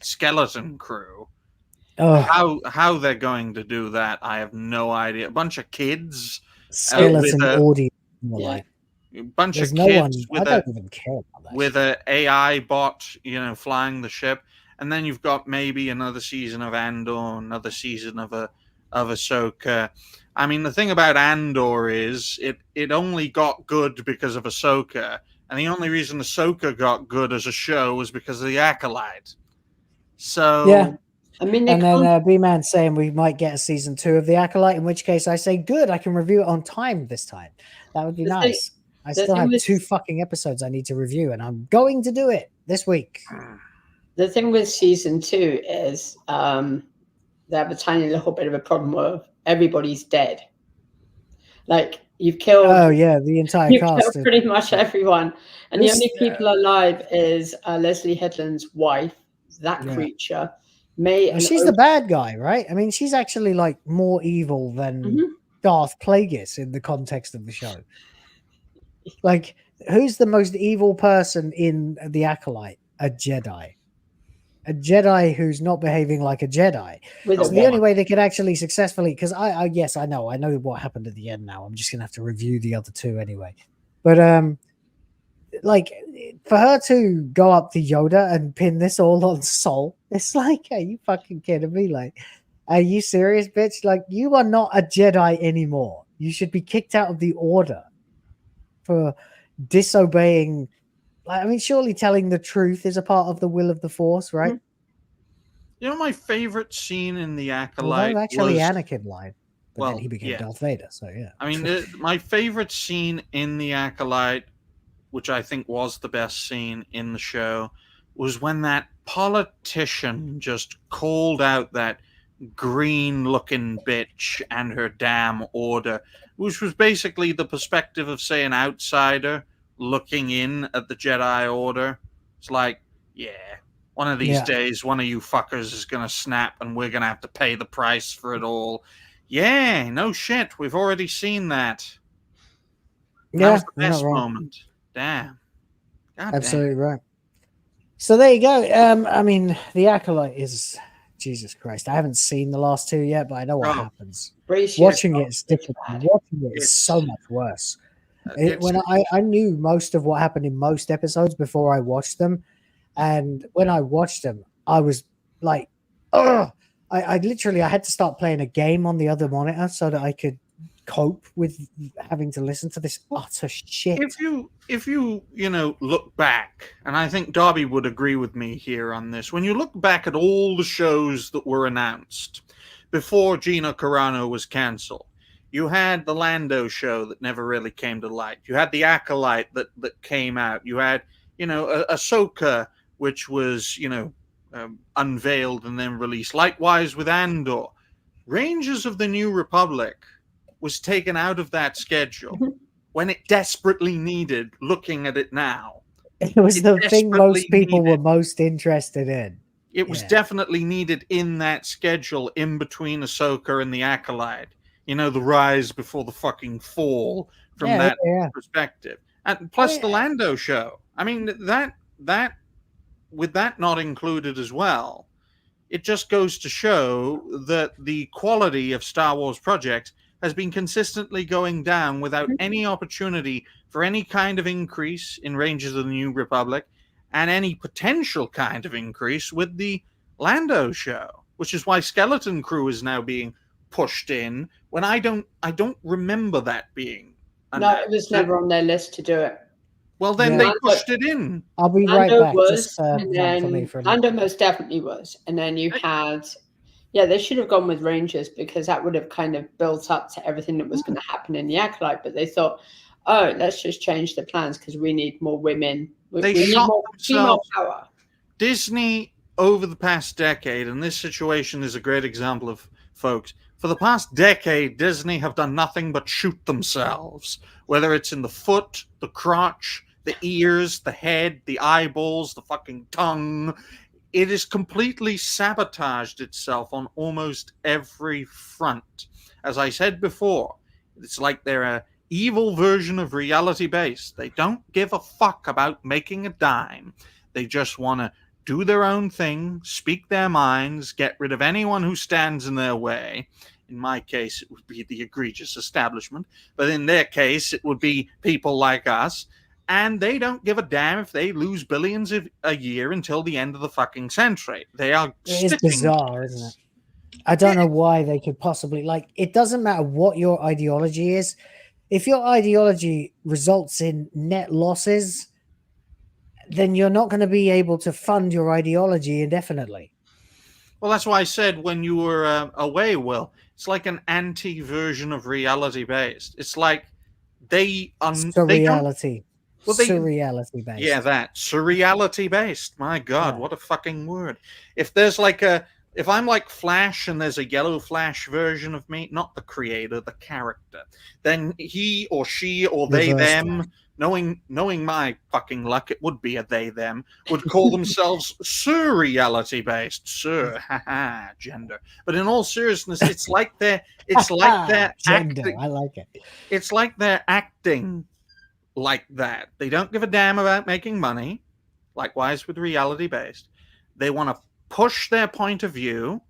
Skeleton Crew, how they're going to do that, I have no idea. A bunch of kids, skeleton audio, a bunch There's of no kids one, I don't even care about that with an AI bot, flying the ship, and then you've got maybe another season of Andor, another season of Ahsoka. I mean, the thing about Andor is it only got good because of Ahsoka. And the only reason Ahsoka got good as a show was because of The Acolyte. So yeah, I mean, and then B-Man saying we might get a season 2 of The Acolyte, in which case I say good, I can review it on time this time. That would be nice. I still have 2 fucking episodes I need to review, and I'm going to do it this week. The thing with season 2 is they have a tiny little bit of a problem of everybody's dead. Like, you've killed. Oh yeah, the entire cast. Killed pretty much everyone, and the only people alive is Leslie Headland's wife, that creature. She's the bad guy, right? I mean, she's actually like more evil than Darth Plagueis in the context of the show. Like, who's the most evil person in The Acolyte? A Jedi. A Jedi who's not behaving like a Jedi. It's the only way they could actually successfully, because I know what happened at the end now. I'm just going to have to review the other 2 anyway. But like for her to go up to Yoda and pin this all on Sol, it's like, are you fucking kidding me? Like, are you serious, bitch? Like, you are not a Jedi anymore. You should be kicked out of the Order for disobeying. Like, I mean, surely telling the truth is a part of the will of the Force, right? Mhm. You know, my favorite scene in the Acolyte Although actually was... Anakin lied, but Well, then he became yeah. Darth Vader, so yeah. I mean, my favorite scene in the Acolyte, which I think was the best scene in the show, was when that politician just called out that green-looking bitch and her damn order, which was basically the perspective of, say, an outsider looking in at the Jedi Order. It's like, yeah, one of these days, one of you fuckers is going to snap and we're going to have to pay the price for it all. Yeah, no shit. We've already seen that. And that was the best moment. Damn. God Absolutely damn. right. So there you go. I mean, the Acolyte is... Jesus Christ. I haven't seen the last two yet, but I know what happens. Watching it is different. Watching it is so much worse. When I knew most of what happened in most episodes before I watched them, and when I watched them, I was like, ugh! I literally had to start playing a game on the other monitor so that I could cope with having to listen to this utter shit. If you look back, and I think Darby would agree with me here on this, when you look back at all the shows that were announced before Gina Carano was cancelled, you had the Lando show that never really came to light. You had the Acolyte that came out. You had, Ahsoka, which was, unveiled and then released. Likewise with Andor. Rangers of the New Republic was taken out of that schedule when it desperately needed, looking at it now. It was the thing most people were most interested in. It was definitely needed in that schedule in between Ahsoka and the Acolyte. The rise before the fucking fall from that perspective. And plus the Lando show. I mean, that with that not included as well, it just goes to show that the quality of Star Wars projects has been consistently going down without any opportunity for any kind of increase in Rangers of the New Republic and any potential kind of increase with the Lando show, which is why Skeleton Crew is now being pushed in when I don't remember that being announced. No, it was never on their list to do it. Well, then they pushed it in. I'll be right back. Lando most definitely was. And then you had... Yeah, they should have gone with Rangers because that would have kind of built up to everything that was going to happen in the Acolyte. But they thought, oh, let's just change the plans because we need more women. They need shot more female power. Disney, over the past decade, and this situation is a great example of, folks, for the past decade, Disney have done nothing but shoot themselves. Whether it's in the foot, the crotch, the ears, the head, the eyeballs, the fucking tongue... It has completely sabotaged itself on almost every front. As I said before, it's like they're an evil version of reality-based. They don't give a fuck about making a dime. They just want to do their own thing, speak their minds, get rid of anyone who stands in their way. In my case, it would be the egregious establishment. But in their case, it would be people like us. And they don't give a damn if they lose billions a year until the end of the fucking century. They are... It is bizarre, isn't it? I don't know why they could possibly... it doesn't matter what your ideology is. If your ideology results in net losses, then you're not going to be able to fund your ideology indefinitely. Well, that's why I said when you were away, Will, it's like an anti-version of reality-based. It's like they... Surreality. Well, surreality based. Yeah, that surreality based. My God, what a fucking word! If there's if I'm like Flash and there's a yellow Flash version of me, not the creator, the character, then he or she or they them, knowing my fucking luck, it would be a they them, would call themselves surreality based. Haha, gender. But in all seriousness, it's like they're gender. Acting. I like it. It's like they're acting like that. They don't give a damn about making money. Likewise with reality based. They want to push their point of view,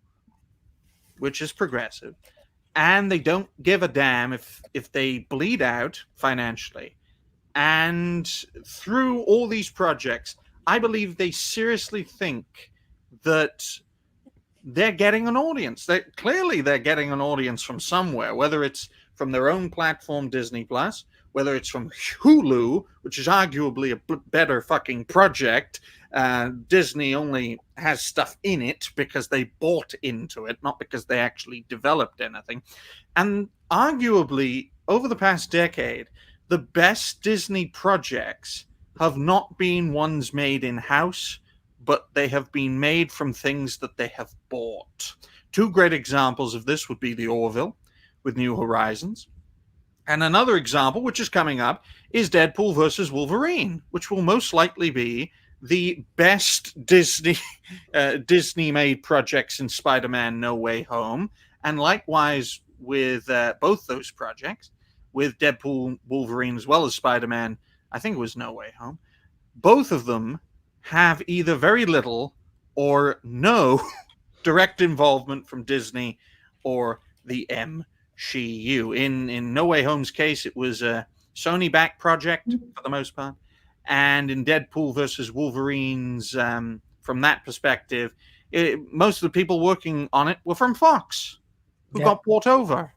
which is progressive, and they don't give a damn if they bleed out financially. And through all these projects, I believe they seriously think that they're getting an audience. They're getting an audience from somewhere, whether it's from their own platform, Disney Plus, whether it's from Hulu, which is arguably a better fucking project. Disney only has stuff in it because they bought into it, not because they actually developed anything. And arguably, over the past decade, the best Disney projects have not been ones made in-house, but they have been made from things that they have bought. Two great examples of this would be the Orville with New Horizons. And another example, which is coming up, is Deadpool versus Wolverine, which will most likely be the best Disney-made projects in Spider-Man No Way Home. And likewise with both those projects, with Deadpool, Wolverine, as well as Spider-Man, I think it was No Way Home, both of them have either very little or no direct involvement from Disney or the MCU. In No Way Home's case, it was a Sony-backed project for the most part. And in Deadpool versus Wolverine's, from that perspective, most of the people working on it were from Fox, who got bought over.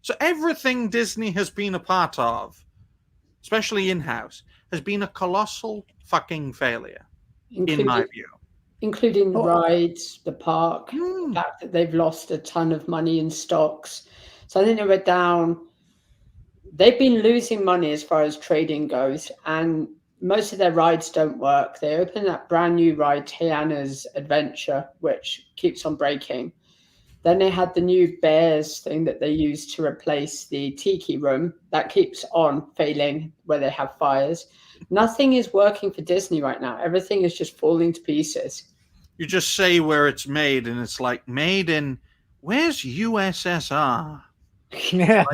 So everything Disney has been a part of, especially in-house, has been a colossal fucking failure, in my view. Including the rides, the park, the fact that they've lost a ton of money in stocks. So I think they were down. They've been losing money as far as trading goes, and most of their rides don't work. They opened that brand new ride, Tiana's Adventure, which keeps on breaking. Then they had the new Bears thing that they used to replace the Tiki Room. That keeps on failing where they have fires. Nothing is working for Disney right now. Everything is just falling to pieces. You just say where it's made, and it's like, made in, where's USSR? Yeah,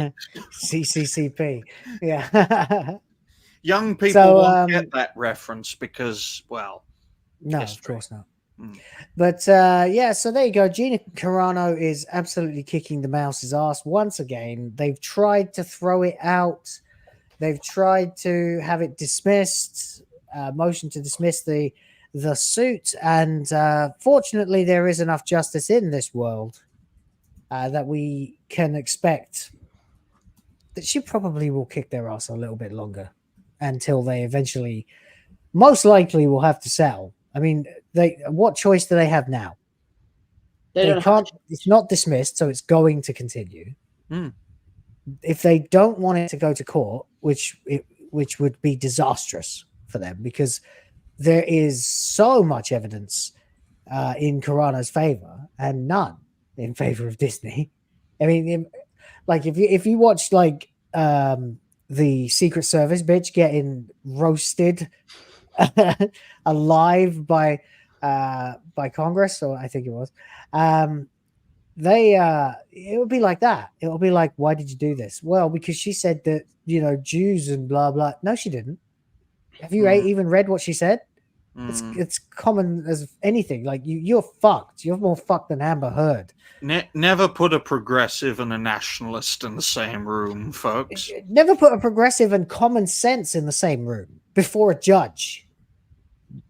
CCCP. Yeah. Young people won't get that reference because, well, no, history. Of course not. But so there you go. Gina Carano is absolutely kicking the mouse's ass once again. They've tried to throw it out. They've tried to have it dismissed, motion to dismiss the suit, and fortunately there is enough justice in this world that we can expect that she probably will kick their ass a little bit longer until they eventually, most likely, will have to settle. I mean, what choice do they have now? They can't. It's not dismissed, so it's going to continue. If they don't want it to go to court, which would be disastrous for them, because there is so much evidence in Carano's favor and none in favor of Disney. I mean, like if you watch like the Secret Service bitch getting roasted alive by Congress, or I think it was, it would be like that. It will be like, why did you do this? Well, because she said that, Jews and blah blah. No, she didn't. Have you even read what she said? It's common as anything. Like you're fucked. You're more fucked than Amber Heard. Never put a progressive and a nationalist in the same room, folks. Never put a progressive and common sense in the same room before a judge.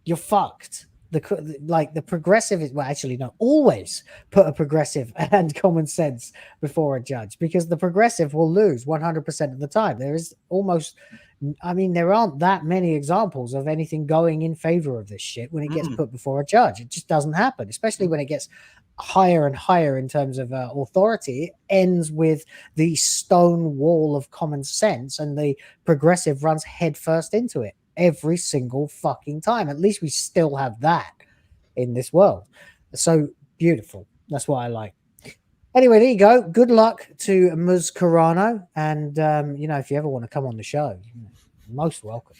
You're fucked. The progressive is, well, actually, no, always put a progressive and common sense before a judge, because the progressive will lose 100% of the time. There is almost, there aren't that many examples of anything going in favor of this shit when it gets put before a judge. It just doesn't happen, especially when it gets higher and higher in terms of authority. It ends with the stone wall of common sense, and the progressive runs headfirst into it every single fucking time. At least we still have that in this world. So beautiful. That's what I like. Anyway, there you go. Good luck to Ms. Carano. And, if you ever want to come on the show, most welcome.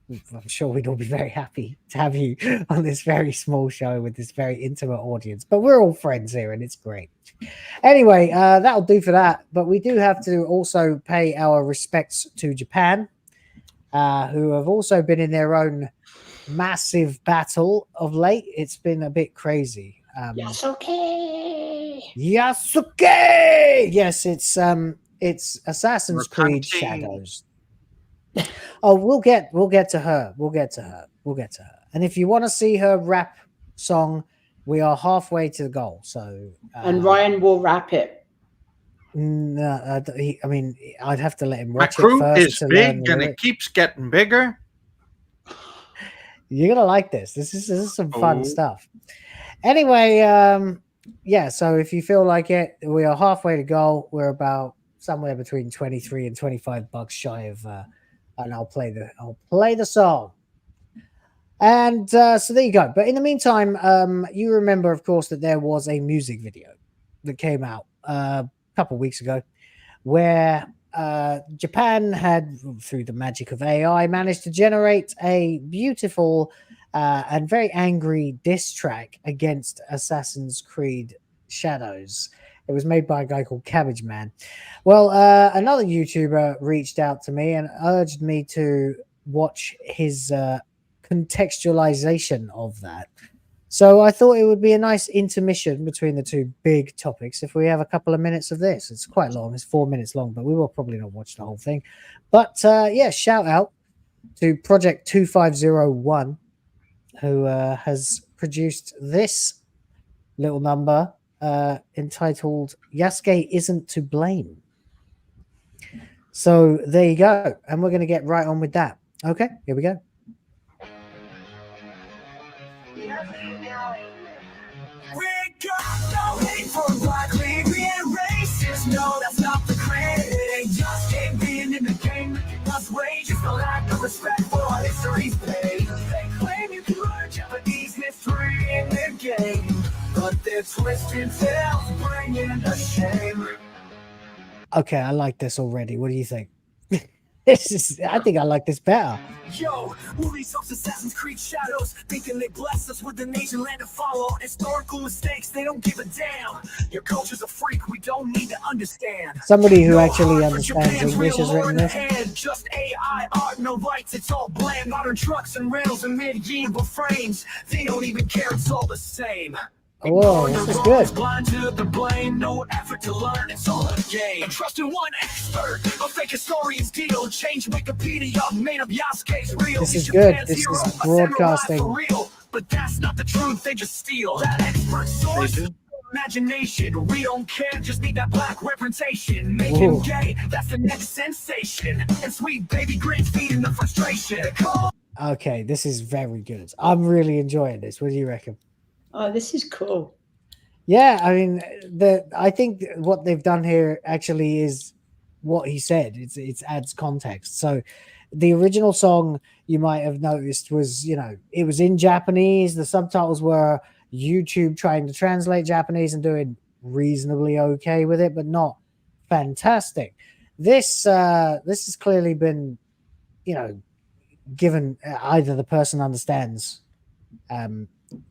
I'm sure we'd all be very happy to have you on this very small show with this very intimate audience. But we're all friends here, and it's great. Anyway, that'll do for that. But we do have to also pay our respects to Japan, who have also been in their own massive battle of late. It's been a bit crazy. Yasuke! Yes, it's Assassin's Creed Mercante. Shadows. Oh, we'll get to her. We'll get to her. And if you want to see her rap song, we are halfway to the goal. So and Ryan will rap it. No, I mean, I'd have to let him My watch it crew first is to learn big and it keeps getting bigger. You're gonna like this. This is some fun Oh. stuff. Anyway, yeah. So if you feel like it, we are halfway to goal. We're about somewhere between 23 and 25 bucks shy of, and I'll play the song. And so there you go. But in the meantime, you remember, of course, that there was a music video that came out a couple of weeks ago, where Japan had, through the magic of AI, managed to generate a beautiful and very angry diss track against Assassin's Creed Shadows. It was made by a guy called Cabbage Man. Well, another YouTuber reached out to me and urged me to watch his contextualization of that. So I thought it would be a nice intermission between the two big topics if we have a couple of minutes of this. It's quite long. It's 4 minutes long, but we will probably not watch the whole thing. But yeah, shout out to Project 2501, who has produced this little number entitled Yasuke Isn't to Blame. So there you go. And we're going to get right on with that. Okay, here we go. We got no hate for black being racist. No, that's not the credit. It ain't just game being in the game. Us wages, no lack of respect for our history's paid. They claim you can learn Japanese history in the game, but they're twisting tales, bringing the shame. Okay, I like this already. What do you think? I think I like this better. Yo, who these Assassin's Creed Shadows, thinking they bless us with the nation land to follow historical mistakes, they don't give a damn. Your culture's a freak, we don't need to understand. Somebody who actually understands English has written this. Just AI art, no rights, it's all bland. Modern trucks and rails and medieval frames, they don't even care, it's all the same. Whoa, this is good. Blind to the blame, no effort to learn, it's all a game. Trust in one expert, a fake historian's deal. Change Wikipedia, made up Yasuke's real. This is good. This is broadcasting. But that's not the truth, they just steal. That expert source, imagination. We don't care, just need that black representation. Make him gay, that's the next sensation. And sweet baby grits feeding the frustration. Okay, this is very good. I'm really enjoying this. What do you reckon? Oh, this is cool. Yeah, I mean, I think what they've done here actually is what he said. It adds context. So the original song, you might have noticed, was, you know, it was in Japanese. The subtitles were YouTube trying to translate Japanese and doing reasonably okay with it, but not fantastic. This has clearly been, you know, given either the person understands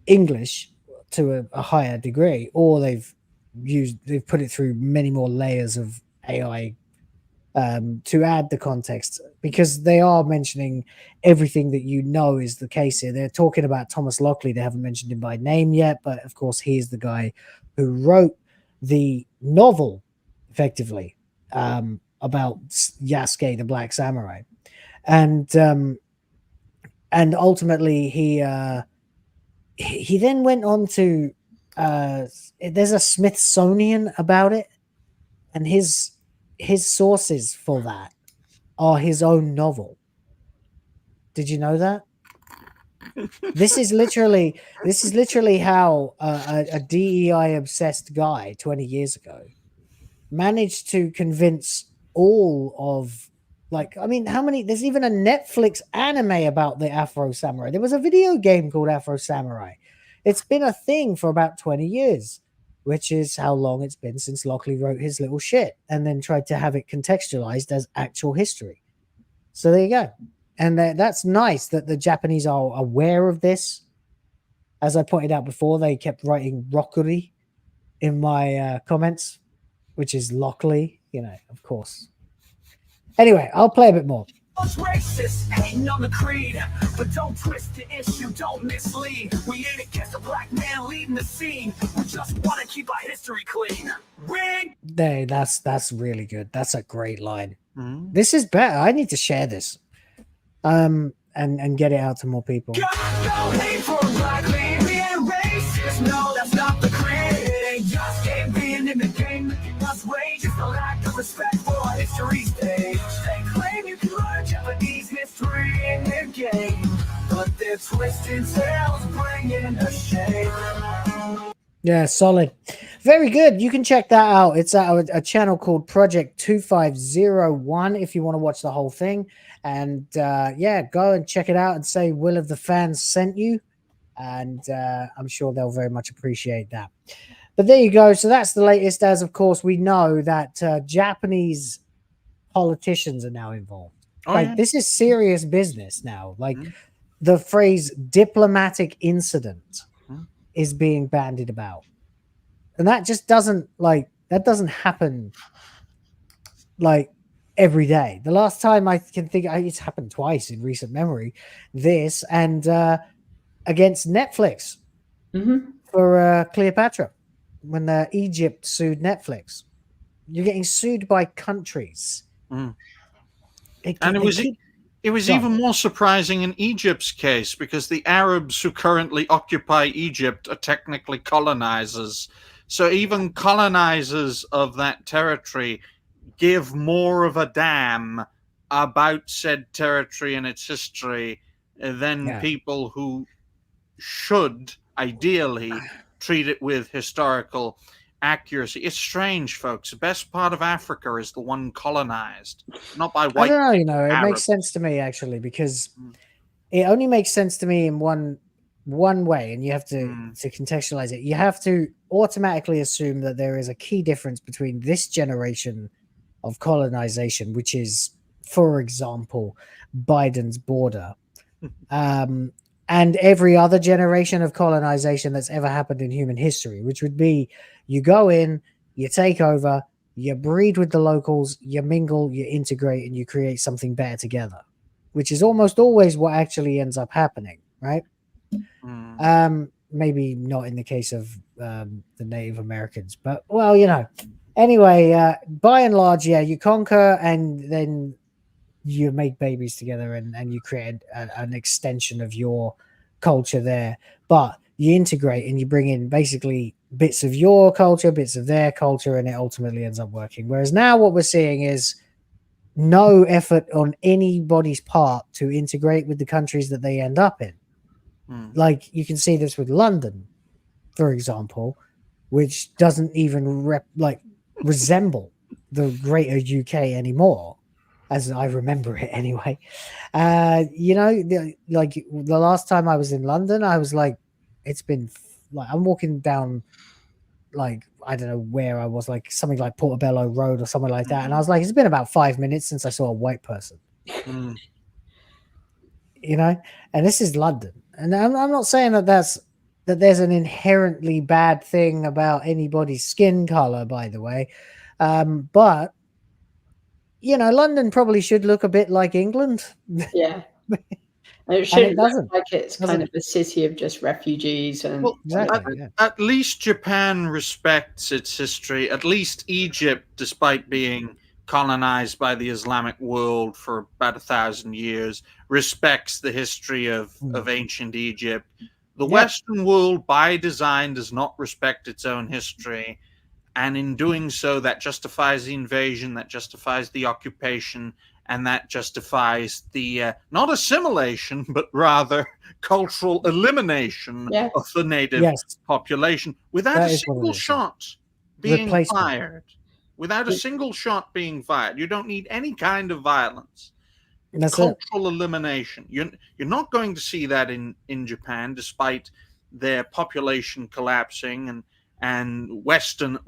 English to a higher degree, or they've put it through many more layers of AI to add the context, because they are mentioning everything that you know is the case here. They're talking about Thomas Lockley. They haven't mentioned him by name yet, but of course he is the guy who wrote the novel effectively about Yasuke the Black Samurai, and ultimately he then went on to there's a Smithsonian about it, and his sources for that are his own novel. Did you know that? This is literally how a DEI obsessed guy 20 years ago managed to convince all of, like, I mean, how many? There's even a Netflix anime about the Afro Samurai. There was a video game called Afro Samurai. It's been a thing for about 20 years, which is how long it's been since Lockley wrote his little shit and then tried to have it contextualized as actual history. So there you go. And that's nice that the Japanese are aware of this. As I pointed out before, they kept writing Rokuri in my comments, which is Lockley, you know, of course. Anyway, I'll play a bit more. Racist, hating on the creed, but don't twist the issue, don't mislead. We ain't against a black man leading the scene. We just want to keep our history clean. That's really good. That's a great line. This is better. I need to share this. and get it out to more people. Got no hate for black being racist. No, that's not the creed. It ain't just game being in the game. That's wages, no lack of respect for history's stage. They claim you can learn Japanese history in the game, but they're twisting tales, bringing a shame. Yeah, solid. Very good. You can check that out. It's at a channel called Project 2501 if you want to watch the whole thing. And yeah, go and check it out and say Will of the Fans sent you. And I'm sure they'll very much appreciate that. But there you go. So that's the latest. As of course, we know that Japanese politicians are now involved. This is serious business now. Like the phrase diplomatic incident is being bandied about, and that just doesn't happen like every day. The last time I can think, it's happened twice in recent memory, this and against Netflix for Cleopatra, when Egypt sued Netflix. You're getting sued by countries. It was even more surprising in Egypt's case, because the Arabs who currently occupy Egypt are technically colonizers. So even colonizers of that territory give more of a damn about said territory and its history than people who should ideally treat it with historical accuracy. It's strange, folks. The best part of Africa is the one colonized, not by white. I don't know, it Arabs. makes sense to me actually, because it only makes sense to me in one way, and you have to contextualize it. You have to automatically assume that there is a key difference between this generation of colonization, which is, for example, Biden's border, and every other generation of colonization that's ever happened in human history, which would be you go in, you take over, you breed with the locals, you mingle, you integrate, and you create something better together, which is almost always what actually ends up happening, right? Maybe not in the case of the Native Americans, but well, you know. Anyway, by and large, yeah, you conquer and then you make babies together and you create an extension of your culture there. But you integrate and you bring in basically bits of your culture, bits of their culture, and it ultimately ends up working. Whereas now what we're seeing is no effort on anybody's part to integrate with the countries that they end up in. Like you can see this with London, for example, which doesn't even resemble the greater UK anymore, as I remember it anyway. You know, the last time I was in London, I was like, it's been like, I'm walking down, like, I don't know where I was, like something like Portobello Road or something like that. And I was like, it's been about 5 minutes since I saw a white person, you know, and this is London. And I'm not saying that there's an inherently bad thing about anybody's skin color, by the way. But, you know, London probably should look a bit like England. Yeah. And it shouldn't look like it's kind of a city of just refugees. And at least Japan respects its history. At least Egypt, despite being colonized by the Islamic world for about 1,000 years, respects the history of ancient Egypt. The Western world, by design, does not respect its own history. And in doing so, that justifies the invasion, that justifies the occupation, and that justifies the not assimilation, but rather cultural elimination of the native population without a single shot being fired. Without a single shot being fired. You don't need any kind of violence. It's cultural elimination. You're not going to see that in Japan, despite their population collapsing and Western,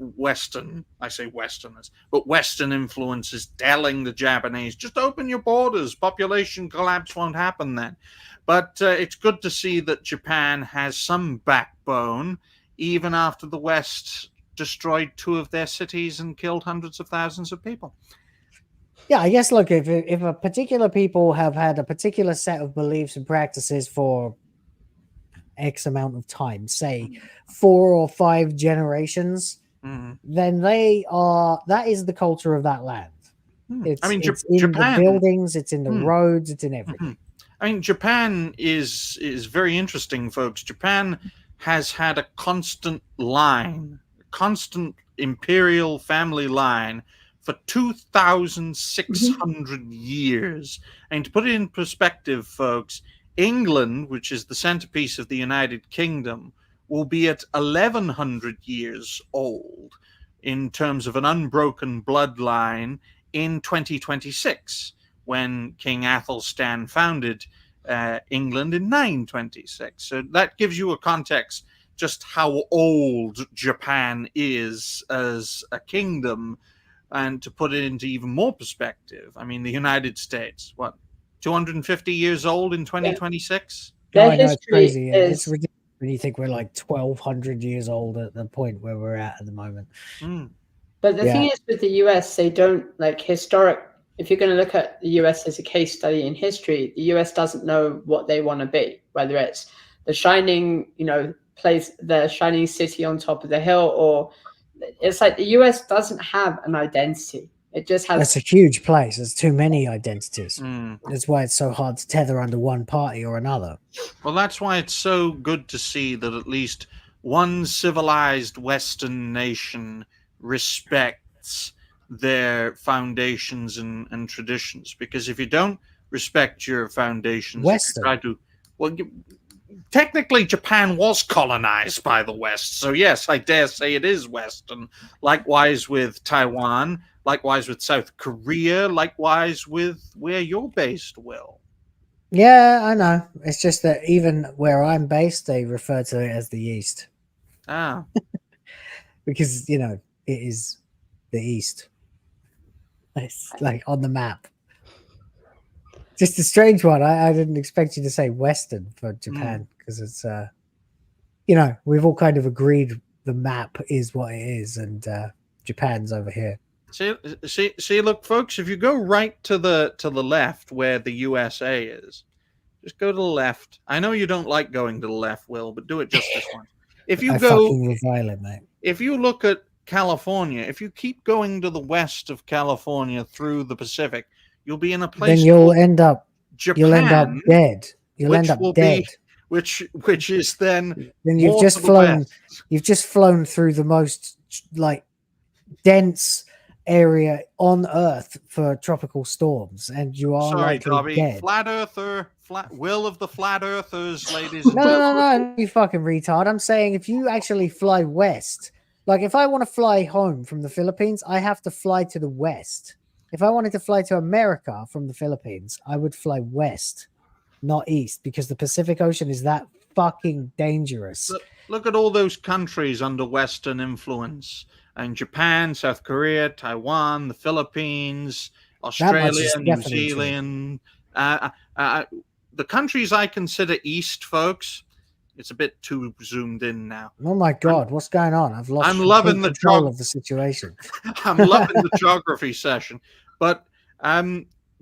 I say Westerners, but Western influences telling the Japanese, just open your borders, population collapse won't happen then. But it's good to see that Japan has some backbone, even after the West destroyed 2 of their cities and killed hundreds of thousands of people. Yeah, I guess, look, if a particular people have had a particular set of beliefs and practices for X amount of time, say 4 or 5 generations, then that is the culture of that land. It's, I mean, it's in Japan, the buildings, it's in the roads, it's in everything. I mean, Japan is very interesting, folks. Japan has had a constant imperial family line for 2,600 years. And to put it in perspective, folks, England, which is the centerpiece of the United Kingdom, will be at 1,100 years old in terms of an unbroken bloodline in 2026, when King Athelstan founded England in 926. So that gives you a context just how old Japan is as a kingdom. And to put it into even more perspective, I mean, the United States, what, 250 years old in 2026? Yeah, I know, it's crazy. It's ridiculous when you think we're like 1,200 years old at the point where we're at the moment. But the thing is, with the US, they don't like if you're going to look at the US as a case study in history, the US doesn't know what they want to be, whether it's the shining, place, the shining city on top of the hill, or it's like the US doesn't have an identity. It just has. That's a huge place. There's too many identities. That's why it's so hard to tether under one party or another. Well, that's why it's so good to see that at least one civilized Western nation respects their foundations and traditions. Because if you don't respect your foundations, Western. Technically, Japan was colonized by the West. So, yes, I dare say it is Western. Likewise with Taiwan, likewise with South Korea, likewise with where you're based, Will. Yeah, I know. It's just that even where I'm based, they refer to it as the East. Ah. Because, it is the East. It's like on the map. Just a strange one. I didn't expect you to say Western for Japan because it's, we've all kind of agreed the map is what it is, and Japan's over here. See, look, folks. If you go right to the left where the USA is, just go to the left. I know you don't like going to the left, Will, but do it just this once. If you fucking violent, mate. If you look at California, if you keep going to the west of California through the Pacific, you'll be in a place. Then you'll end up. Japan, you'll end up dead. You'll end up dead. Which is then. Then you've just flown. You've just flown through the most dense area on Earth for tropical storms, and you are likely dead. Flat Earther, Will of the Flat Earthers, ladies. No, you fucking retard! I'm saying if you actually fly west, like if I want to fly home from the Philippines, I have to fly to the west. If I wanted to fly to America from the Philippines, I would fly west, not east, because the Pacific Ocean is that fucking dangerous. Look at all those countries under Western influence. And Japan, South Korea, Taiwan, the Philippines, Australia, New Zealand. The countries I consider east, folks, it's a bit too zoomed in now. Oh my God, what's going on? I've lost control of the situation. I'm loving the geography session. But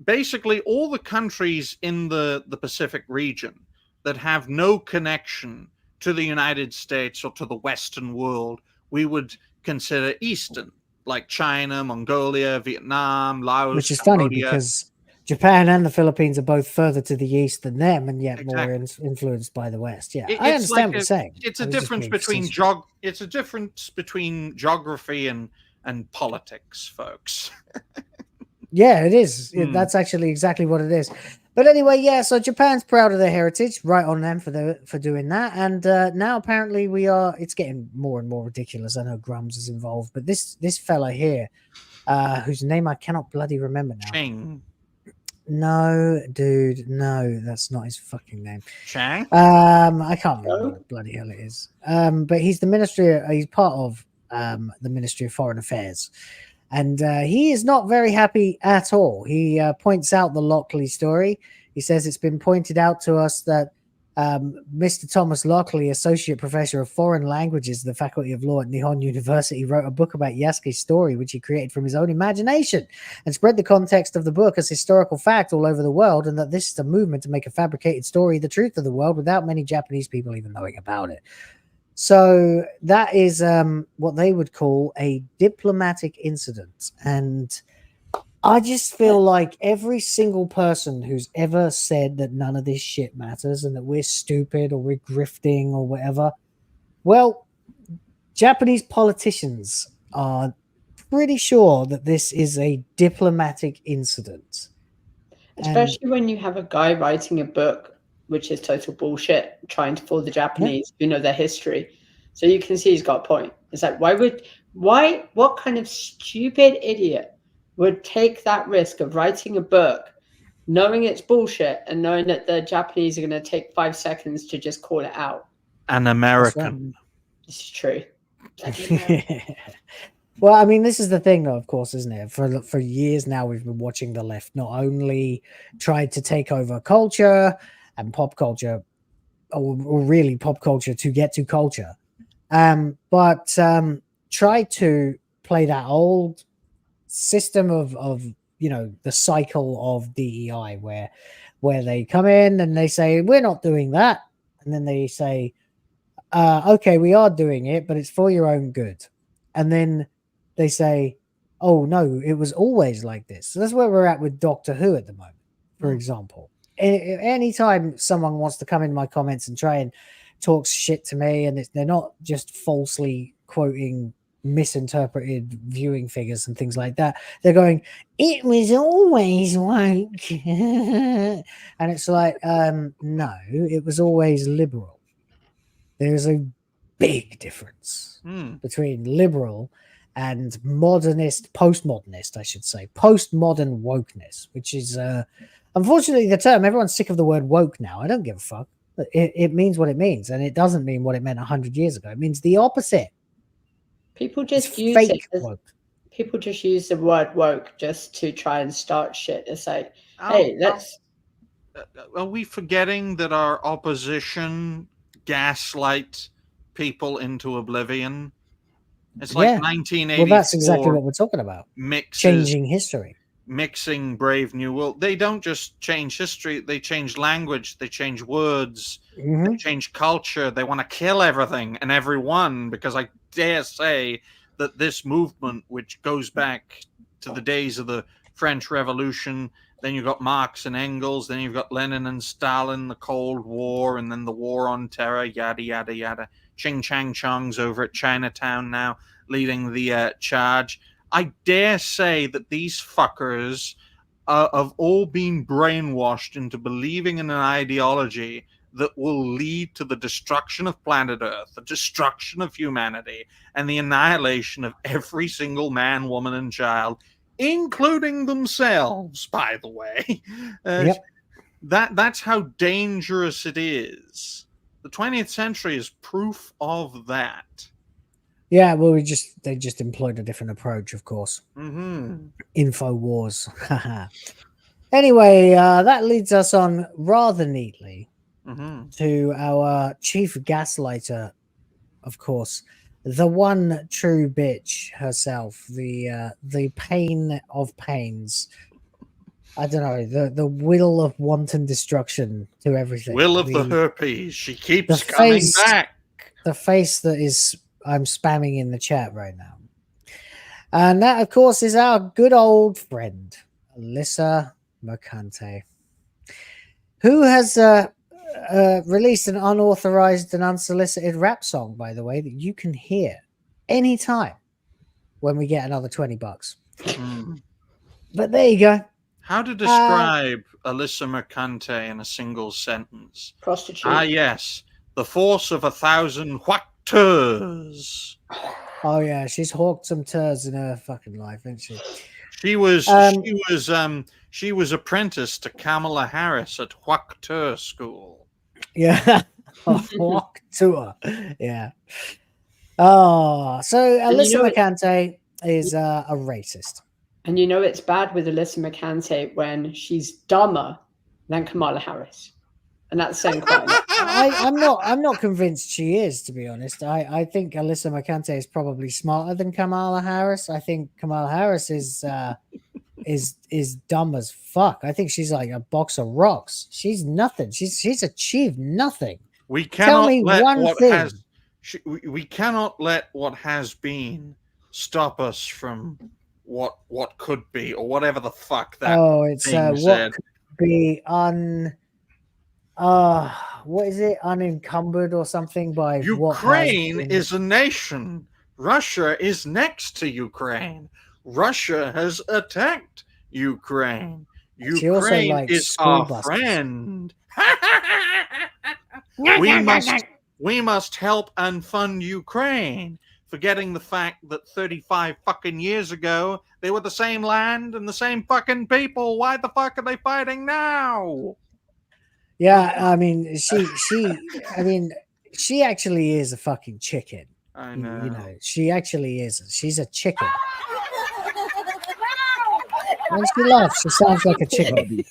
basically all the countries in the Pacific region that have no connection to the United States or to the Western world, we would consider Eastern, like China, Mongolia, Vietnam, Laos, which is Cambodia. Funny because Japan and the Philippines are both further to the east than them, and yet more influenced by the West. Yeah, I understand what you're saying. It's a difference between It's a difference between geography and politics, folks. Yeah, it is. That's actually exactly what it is. But anyway, yeah. So Japan's proud of their heritage. Right on them for doing that. And now apparently it's getting more and more ridiculous. I know Grums is involved, but this fella here, whose name I cannot bloody remember now. Chang. No, dude, no, that's not his fucking name. Chang. I can't remember what bloody hell it is. But he's he's part of the Ministry of Foreign Affairs. And he is not very happy at all. He points out the Lockley story. He says it's been pointed out to us that Mr. Thomas Lockley, Associate Professor of Foreign Languages at the Faculty of Law at Nihon University, wrote a book about Yasuke's story, which he created from his own imagination, and spread the context of the book as historical fact all over the world, and that this is a movement to make a fabricated story the truth of the world without many Japanese people even knowing about it. So that is what they would call a diplomatic incident. And I just feel like every single person who's ever said that none of this shit matters and that we're stupid or we're grifting or whatever, well, Japanese politicians are pretty sure that this is a diplomatic incident. Especially when you have a guy writing a book, which is total bullshit, trying to fool the Japanese who know their history. So you can see he's got a point. It's like, what kind of stupid idiot would take that risk of writing a book, knowing it's bullshit and knowing that the Japanese are going to take 5 seconds to just call it out? An American. This is true. Well, I mean, this is the thing, though, of course, isn't it? For years now, we've been watching the left not only try to take over culture and pop culture, or really pop culture to get to culture, but try to play that old system of the cycle of DEI, where they come in and they say, we're not doing that. And then they say, okay, we are doing it, but it's for your own good. And then they say, oh no, it was always like this. So that's where we're at with Doctor Who at the moment, for example. Anytime someone wants to come in my comments and try and talk shit to me, and they're not just falsely quoting misinterpreted viewing figures and things like that, they're going, it was always woke. And it's like, no, it was always liberal. There's a big difference between liberal and modernist, postmodernist, I should say, postmodern wokeness, which is unfortunately the term. Everyone's sick of the word woke now. I don't give a fuck. It means what it means, and it doesn't mean what it meant 100 years ago. It means the opposite. People just use fake it. woke. People just use the word woke just to try and start shit. It's like, hey, let's. Are we forgetting that our opposition gaslight people into oblivion? It's like 1984. Well, that's exactly what we're talking about. Changing history. Mixing Brave New World. They don't just change history. They change language. They change words. They change culture. They want to kill everything and everyone, because I dare say that this movement, which goes back to the days of the French Revolution, then you've got Marx and Engels, then you've got Lenin and Stalin, the Cold War, and then the War on Terror, yada, yada, yada. Ching Chang Chong's over at Chinatown now, leading the charge. I dare say that these fuckers have all been brainwashed into believing in an ideology that will lead to the destruction of planet Earth, the destruction of humanity, and the annihilation of every single man, woman, and child, including themselves, by the way. That's how dangerous it is. The 20th century is proof of that. Yeah, well, they just employed a different approach, of course. Info wars. Anyway, that leads us on rather neatly to our chief gaslighter, of course, the one true bitch herself, the pain of pains. I don't know, the will of wanton destruction to everything. Will of the herpes. She keeps coming back. The face that is I'm spamming in the chat right now. And that, of course, is our good old friend, Alyssa Mercante, who has released an unauthorized and unsolicited rap song, by the way, that you can hear anytime when we get another $20. But there you go. How to describe Alyssa Mercante in a single sentence? Prostitute. Ah, yes. The force of 1,000 whack-turs. Oh yeah, she's hawked some turs in her fucking life, isn't she? She was apprenticed to Kamala Harris at Whack-Tur School. Yeah. Whack-Tur. Yeah. Oh, so Alyssa Mercante is a racist. And you know it's bad with Alyssa Mercante when she's dumber than Kamala Harris. And that's saying quite a lot. I'm not convinced she is, to be honest. I think Alyssa Mercante is probably smarter than Kamala Harris. I think Kamala Harris is dumb as fuck. I think she's like a box of rocks. She's nothing. She's achieved nothing. We cannot Tell me let one what thing. we cannot let what has been stop us from what could be, or whatever the fuck that it's thing what said. could be what is it? Unencumbered or something by Ukraine what has been... is a nation. Russia is next to Ukraine. Russia has attacked Ukraine. She also Ukraine likes is school our buses. friend. we must help and fund Ukraine, forgetting the fact that 35 fucking years ago they were the same land and the same fucking people. Why the fuck are they fighting now? Yeah, I mean, she actually is a fucking chicken. I know. You know, she actually is. She's a chicken. When she laughs, she sounds like a chicken.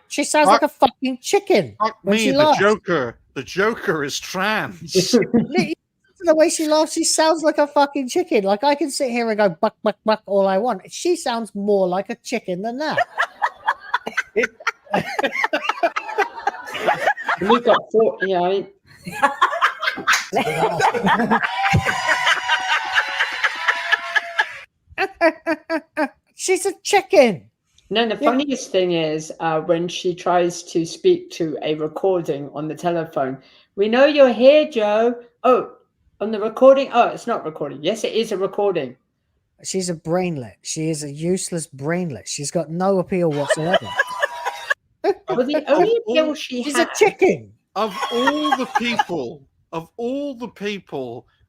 She sounds like a fucking chicken. Fuck when me, she the laughs. Joker. The Joker is trans. The way she laughs, she sounds like a fucking chicken. Like, I can sit here and go buck, buck, buck all I want. She sounds more like a chicken than that. We've got 4, yeah. She's a chicken. No, the funniest thing is when she tries to speak to a recording on the telephone. We know you're here, Joe. Oh, on the recording? Oh, it's not recording. Yes, it is a recording. She's a brainlet. She is a useless brainlet. She's got no appeal whatsoever. Well, the only appeal she's a chicken. Of all the people,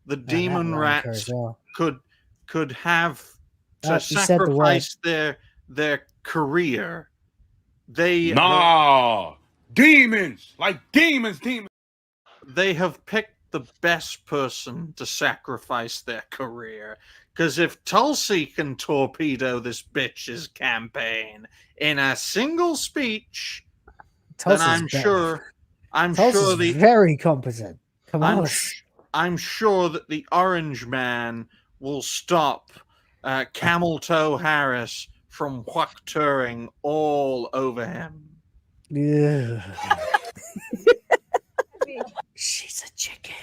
the demon rats could have to sacrifice their career. Demons, like demons. They have picked the best person to sacrifice their career. Because if Tulsi can torpedo this bitch's campaign in a single speech, then I'm sure Tulsi's very competent. Come on. I'm sure that the Orange Man will stop Camel Toe Harris from whack-touring all over him. Yeah. She's a chicken.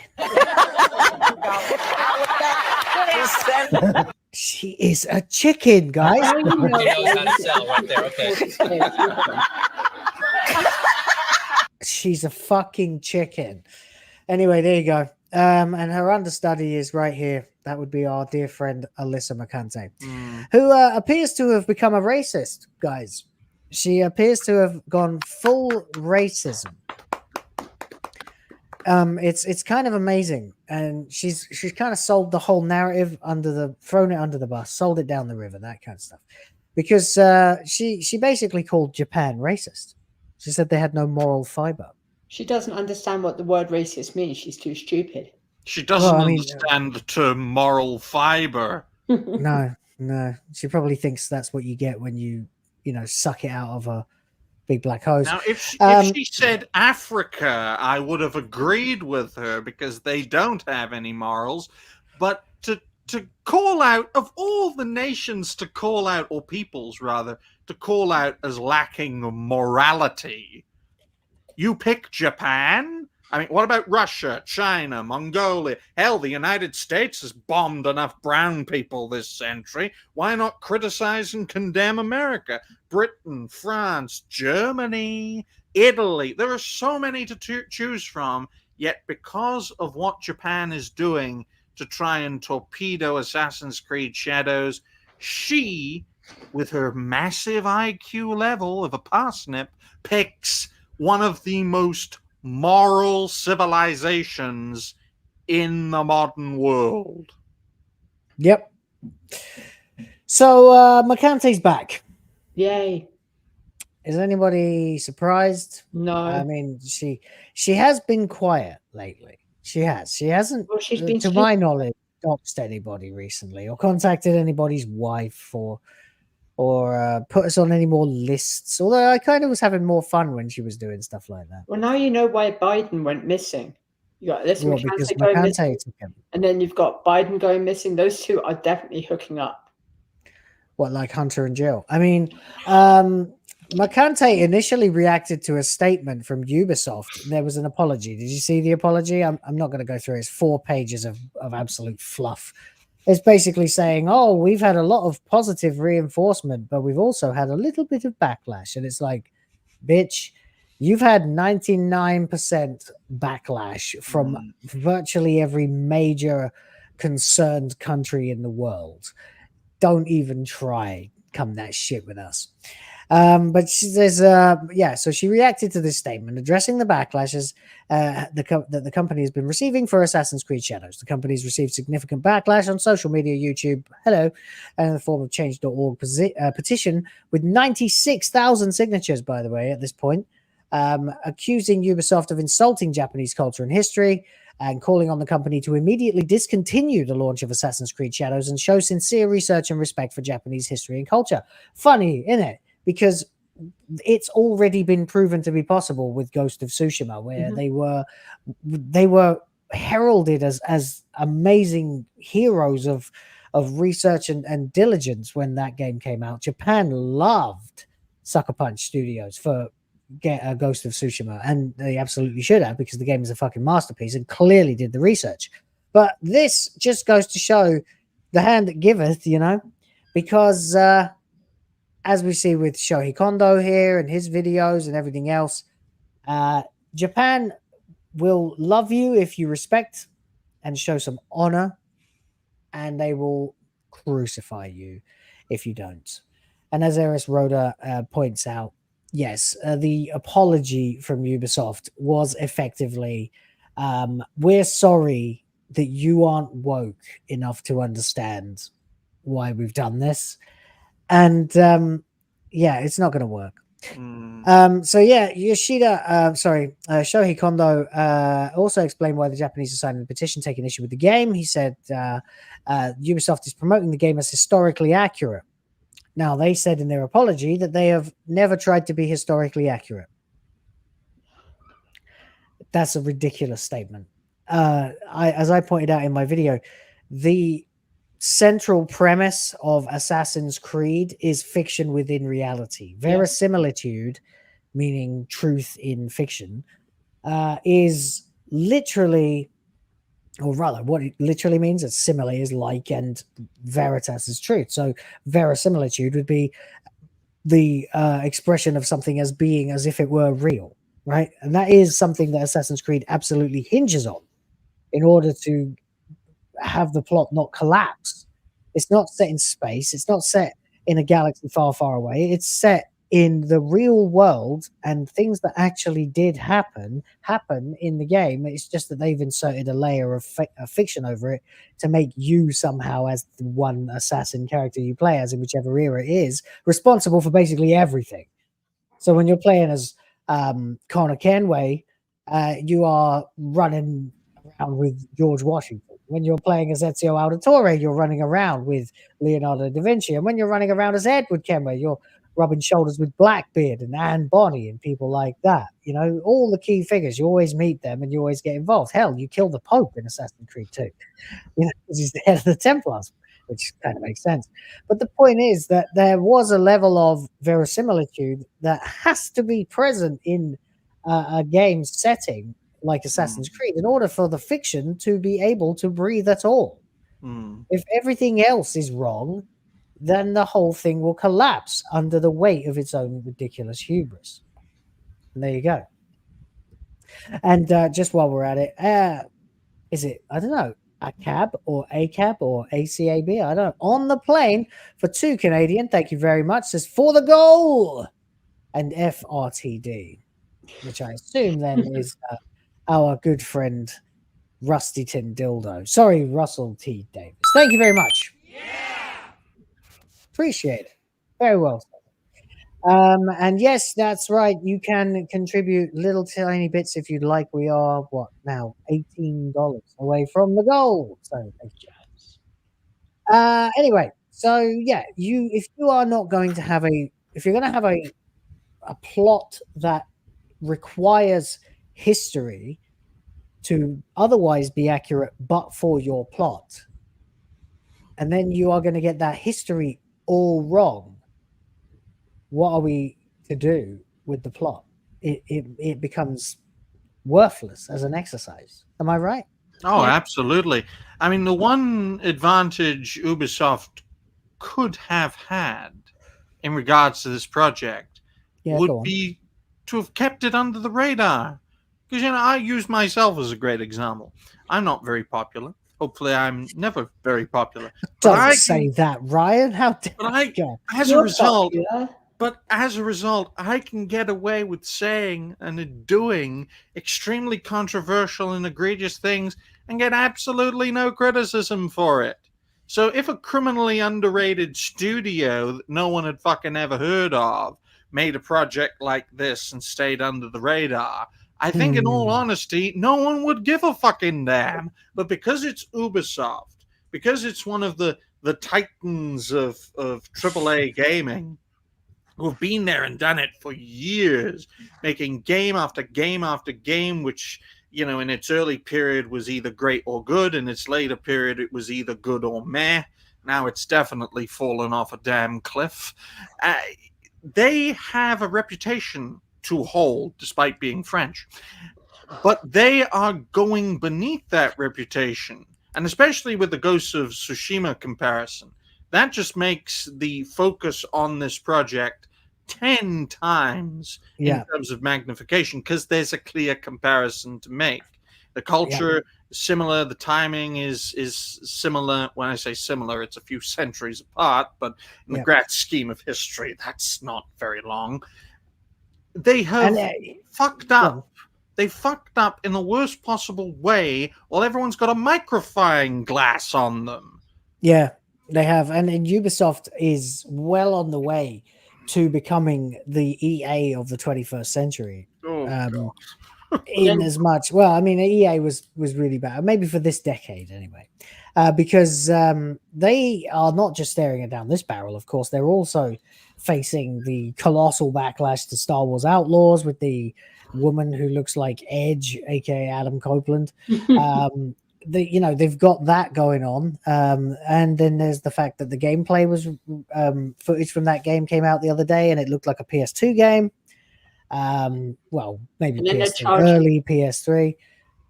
She is a chicken, guys. He knows how to sell right there. Okay. She's a fucking chicken. Anyway, there you go. And her understudy is right here. That would be our dear friend Alyssa Mercante, who appears to have become a racist, guys. She appears to have gone full racism. It's kind of amazing, and she's kind of sold the whole narrative thrown it under the bus, sold it down the river, that kind of stuff, because she basically called Japan racist. She said they had no moral fiber. She doesn't understand what the word racist means. She's too stupid. She doesn't understand the term moral fiber. No. She probably thinks that's what you get when you suck it out of a big black hose. Now, if she said Africa, I would have agreed with her because they don't have any morals. But to call out, of all the nations to call out, or peoples rather, to call out as lacking morality, you pick Japan? I mean, what about Russia, China, Mongolia? Hell, the United States has bombed enough brown people this century. Why not criticize and condemn America? Britain, France, Germany, Italy. There are so many to choose from, yet because of what Japan is doing to try and torpedo Assassin's Creed Shadows, she, with her massive IQ level of a parsnip, picks one of the most moral civilizations in the modern world. Yep. So Mercante's back. Yay. Is anybody surprised? No. I mean, she has been quiet lately. She hasn't, well, she's been to my knowledge, doxed anybody recently or contacted anybody's wife or put us on any more lists. Although I kind of was having more fun when she was doing stuff like that. Well, now you know why Biden went missing. You got this because going Mercante missing, took him. and then you've got Biden going missing. Those two are definitely hooking up. What, like Hunter and Jill? I mean, Mercante initially reacted to a statement from Ubisoft. There was an apology. Did you see the apology? I'm not going to go through it. It's 4 pages of absolute fluff. It's basically saying, oh, we've had a lot of positive reinforcement, but we've also had a little bit of backlash. And it's like, bitch, you've had 99% backlash from virtually every major concerned country in the world. Don't even try come that shit with us. But so she reacted to this statement addressing the backlashes that the company has been receiving for Assassin's Creed Shadows. The company's received significant backlash on social media, YouTube, and in the form of change.org petition with 96,000 signatures, by the way, at this point, accusing Ubisoft of insulting Japanese culture and history and calling on the company to immediately discontinue the launch of Assassin's Creed Shadows and show sincere research and respect for Japanese history and culture. Funny, isn't it? Because it's already been proven to be possible with Ghost of Tsushima, where they were heralded as amazing heroes of research and diligence when that game came out. Japan loved Sucker Punch Studios for Ghost of Tsushima, and they absolutely should have, because the game is a fucking masterpiece and clearly did the research. But this just goes to show the hand that giveth, because as we see with Shohei Kondo here and his videos and everything else, Japan will love you if you respect and show some honor, and they will crucify you if you don't. And as Eris Rhoda points out, yes, the apology from Ubisoft was effectively, we're sorry that you aren't woke enough to understand why we've done this. And it's not going to work. Shohei Kondo also explained why the Japanese are signing the petition, taking issue with the game. He said Ubisoft is promoting the game as historically accurate. Now, they said in their apology that they have never tried to be historically accurate. That's a ridiculous statement. As I pointed out in my video, the central premise of Assassin's Creed is fiction within reality. Verisimilitude, meaning truth in fiction, is literally, or rather, what it literally means is simile is like, and veritas is truth. So verisimilitude would be the expression of something as being as if it were real, right? And that is something that Assassin's Creed absolutely hinges on in order to have the plot not collapse. It's not set in space. It's not set in a galaxy far, far away. It's set in the real world, and things that actually did happen in the game. It's just that they've inserted a layer of fiction over it to make you somehow, as the one assassin character you play as in whichever era it is, responsible for basically everything. So when you're playing as Connor Kenway, you are running around with George Washington. When you're playing as Ezio Auditore, you're running around with Leonardo da Vinci. And when you're running around as Edward Kenway, you're rubbing shoulders with Blackbeard and Anne Bonny and people like that. All the key figures, you always meet them and you always get involved. Hell, you kill the Pope in Assassin's Creed 2. Because he's the head of the Templars, which kind of makes sense. But the point is that there was a level of verisimilitude that has to be present in a game setting like Assassin's Creed in order for the fiction to be able to breathe at all. If everything else is wrong, then the whole thing will collapse under the weight of its own ridiculous hubris. And there you go. And just while we're at it, is it, I don't know, a cab or ACAB? I don't know. On the plane for 2 Canadian, thank you very much, says for the goal, and FRTD, which I assume then is our good friend Rusty Tin Dildo. Sorry, Russell T. Davis. Thank you very much. Appreciate it. Very well. And yes, that's right. You can contribute little tiny bits if you'd like. We are what now? $18 away from the goal. So thank you. Anyway, so yeah, if you are not going to have if you're going to have a plot that requires history to otherwise be accurate, but for your plot, and then you are going to get that history all wrong. What are we to do with the plot, it becomes worthless as an exercise. Am I right? Oh, absolutely. I mean, the one advantage Ubisoft could have had in regards to this project would be to have kept it under the radar. Because, I use myself as a great example. I'm not very popular. Hopefully, I'm never very popular. Don't say that, Ryan. How dare as a result, I can get away with saying and doing extremely controversial and egregious things and get absolutely no criticism for it. So if a criminally underrated studio that no one had fucking ever heard of made a project like this and stayed under the radar, I think in all honesty, no one would give a fucking damn. But because it's Ubisoft, because it's one of the titans of AAA gaming, who have been there and done it for years, making game after game after game, which, in its early period was either great or good. In its later period, it was either good or meh. Now it's definitely fallen off a damn cliff. They have a reputation to hold, despite being French. But they are going beneath that reputation. And especially with the Ghost of Tsushima comparison, that just makes the focus on this project 10 times in terms of magnification, because there's a clear comparison to make. The culture is similar, the timing is similar. When I say similar, it's a few centuries apart, but in the grand scheme of history, that's not very long. They have fucked up. They fucked up in the worst possible way while everyone's got a magnifying glass on them. Yeah, they have. And Ubisoft is well on the way to becoming the EA of the 21st century. In as much, well, I mean, EA was really bad, maybe for this decade anyway, because they are not just staring it down this barrel. Of course, they're also facing the colossal backlash to Star Wars Outlaws with the woman who looks like Edge, aka Adam Copeland. They've got that going on, and then there's the fact that the gameplay was footage from that game came out the other day, and it looked like a PS2 game. Well, maybe PS2, early PS3.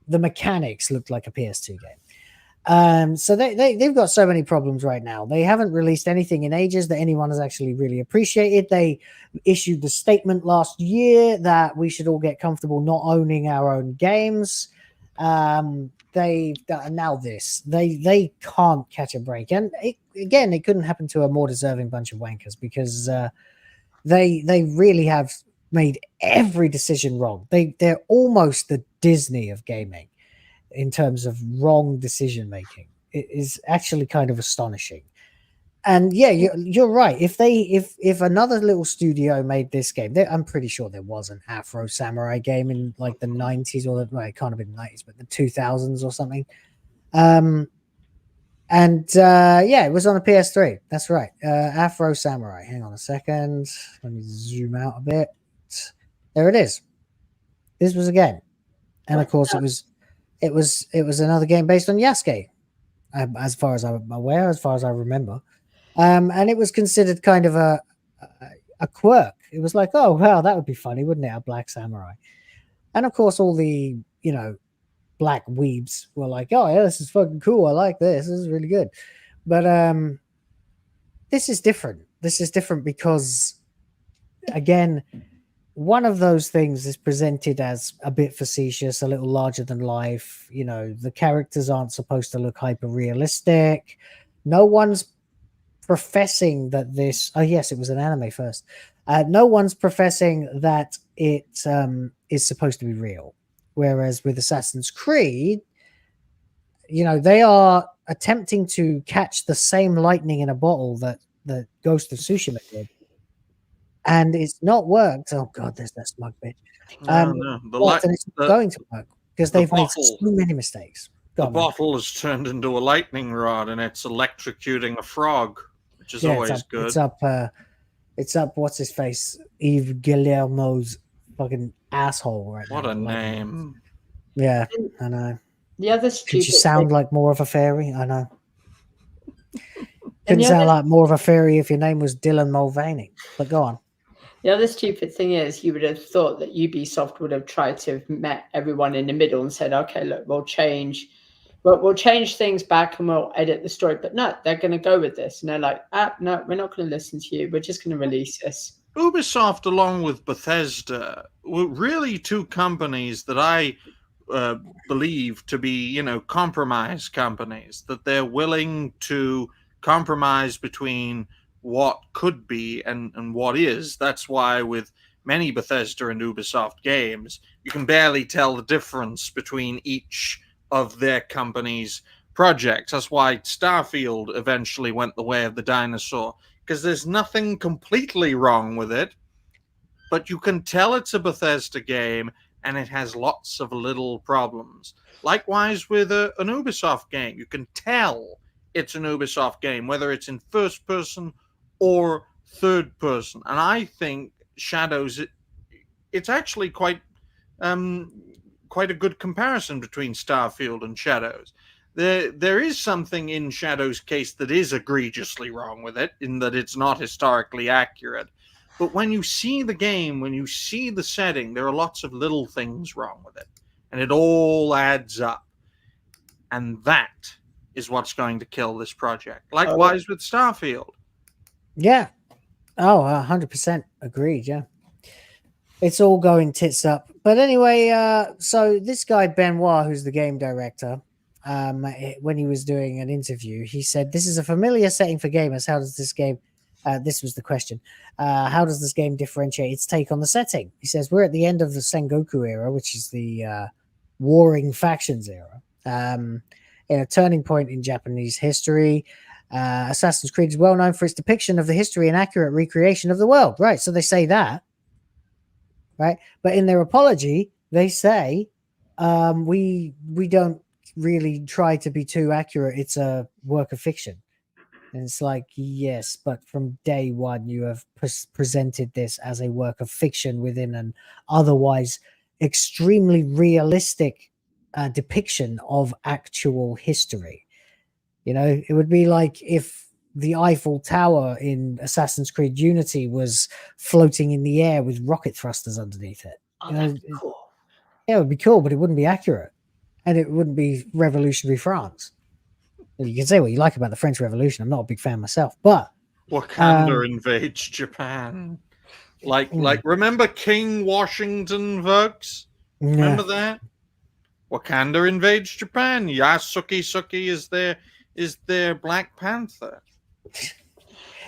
The mechanics looked like a PS2 game. So they've got so many problems right now. They haven't released anything in ages that anyone has actually really appreciated. They issued the statement last year that we should all get comfortable not owning our own games. They can't catch a break, and it couldn't happen to a more deserving bunch of wankers, because they really have made every decision wrong. They're almost the Disney of gaming in terms of wrong decision making. It is actually kind of astonishing. And yeah, you're right. If another little studio made this game, I'm pretty sure there was an Afro Samurai game in like the 90s, or it can't have been the 90s, but the 2000s or something. It was on a PS3. That's right. Afro Samurai. Hang on a second. Let me zoom out a bit. There it is. This was a game, and of course it was another game based on Yasuke, as far as I'm aware, as far as I remember. And it was considered kind of a quirk. It was like, oh wow, that would be funny, wouldn't it? A black samurai. And of course, all the black weebs were like, oh yeah, this is fucking cool. I like this. This is really good. But this is different. This is different because, again, one of those things is presented as a bit facetious, a little larger than life. The characters aren't supposed to look hyper realistic. No one's professing that this. Oh yes, it was an anime first. No one's professing that it is supposed to be real. Whereas with Assassin's Creed, they are attempting to catch the same lightning in a bottle that the Ghost of Tsushima did. And it's not worked. Oh God, there's that smug bitch. And it's not going to work because they've made so many mistakes. The bottle has turned into a lightning rod, and it's electrocuting a frog, which is always good. It's up. What's his face? Yves Guillermo's fucking asshole right now. What a name! Yeah, I know. The other Could you sound like more of a fairy? I know. Couldn't sound like more of a fairy if your name was Dylan Mulvaney. But go on. The other stupid thing is, you would have thought that Ubisoft would have tried to have met everyone in the middle and said, okay, look, we'll change things back and we'll edit the story. But no, they're going to go with this. And they're like, no, we're not going to listen to you. We're just going to release this. Ubisoft, along with Bethesda, were really two companies that I believe to be, compromise companies, that they're willing to compromise between what could be and what is. That's why with many Bethesda and Ubisoft games, you can barely tell the difference between each of their companies' projects. That's why Starfield eventually went the way of the dinosaur, because there's nothing completely wrong with it, but you can tell it's a Bethesda game and it has lots of little problems. Likewise with an Ubisoft game, you can tell it's an Ubisoft game, whether it's in first person or third person. And I think Shadows, it's actually quite a good comparison between Starfield and Shadows. There is something in Shadow's case that is egregiously wrong with it, in that it's not historically accurate. But when you see the game, when you see the setting, there are lots of little things wrong with it. And it all adds up. And that is what's going to kill this project. Likewise with Starfield. Yeah. Oh, 100% agreed, yeah. It's all going tits up. But anyway, so this guy, Benoit, who's the game director, when he was doing an interview, he said, this is a familiar setting for gamers. How does this game, this was the question, how does this game differentiate its take on the setting? He says, we're at the end of the Sengoku era, which is the warring factions era, in a turning point in Japanese history. Assassin's Creed is well known for its depiction of the history and accurate recreation of the world. Right, so they say that. Right, but in their apology, they say, we don't really try to be too accurate. It's a work of fiction. And it's like, yes, but from day one, you have presented this as a work of fiction within an otherwise extremely realistic depiction of actual history. It would be like if the Eiffel Tower in Assassin's Creed Unity was floating in the air with rocket thrusters underneath it. That'd be cool. Yeah, it would be cool, but it wouldn't be accurate. And it wouldn't be revolutionary France. You can say what you like about the French Revolution. I'm not a big fan myself, but Wakanda invades Japan. Like remember King Washington, folks? Remember that? Wakanda invades Japan. Yasuke is their Black Panther.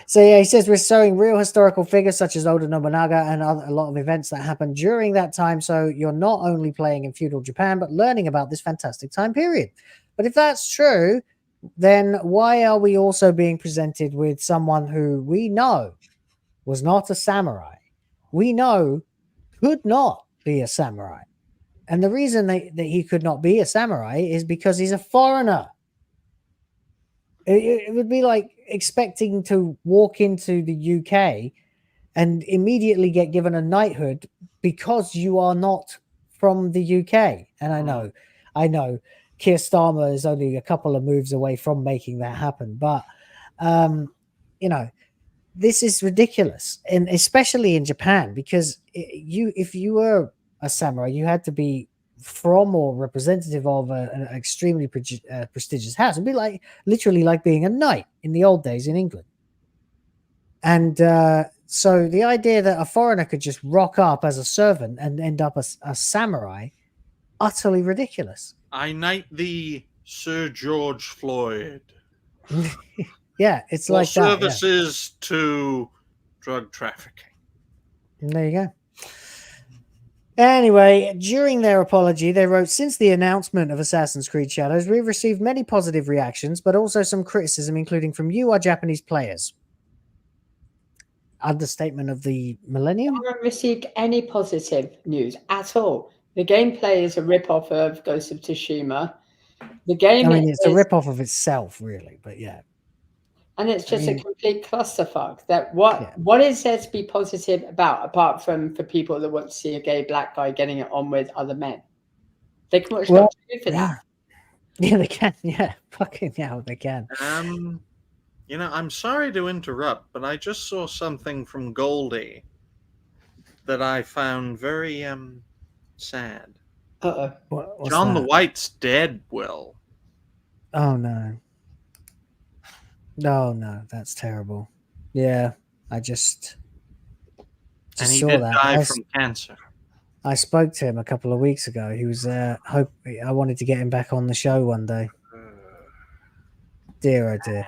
So yeah, he says we're showing real historical figures such as Oda Nobunaga and a lot of events that happened during that time. So you're not only playing in feudal Japan, but learning about this fantastic time period. But if that's true, then why are we also being presented with someone who we know was not a samurai? We know could not be a samurai. And the reason that he could not be a samurai is because he's a foreigner. It would be like expecting to walk into the UK and immediately get given a knighthood because you are not from the UK. And I know, Keir Starmer is only a couple of moves away from making that happen. But, this is ridiculous. And especially in Japan, because if you were a samurai, you had to be from or representative of an extremely prestigious house. It'd be literally like being a knight in the old days in England. And so the idea that a foreigner could just rock up as a servant and end up a samurai, utterly ridiculous. I knight thee, Sir George Floyd. Yeah, it's for like services to drug trafficking. And there you go. Anyway, during their apology, they wrote, since the announcement of Assassin's Creed Shadows, we've received many positive reactions, but also some criticism, including from you, our Japanese players. Understatement of the millennium? I haven't received any positive news at all. The gameplay is a rip-off of Ghost of Tsushima. The game it's a rip-off of itself, really, but yeah. And it's just a complete clusterfuck. What is there to be positive about, apart from for people that want to see a gay black guy getting it on with other men? They can watch Doctor Who for that. Yeah, they can. Yeah, fucking hell, they can. I'm sorry to interrupt, but I just saw something from Goldie. that I found very sad. Uh-oh. What's John the that? White's dead, Will. Oh no. No, that's terrible. Yeah, I just And he saw did that. die from cancer. I spoke to him a couple of weeks ago. He was I wanted to get him back on the show one day. Dear, oh dear.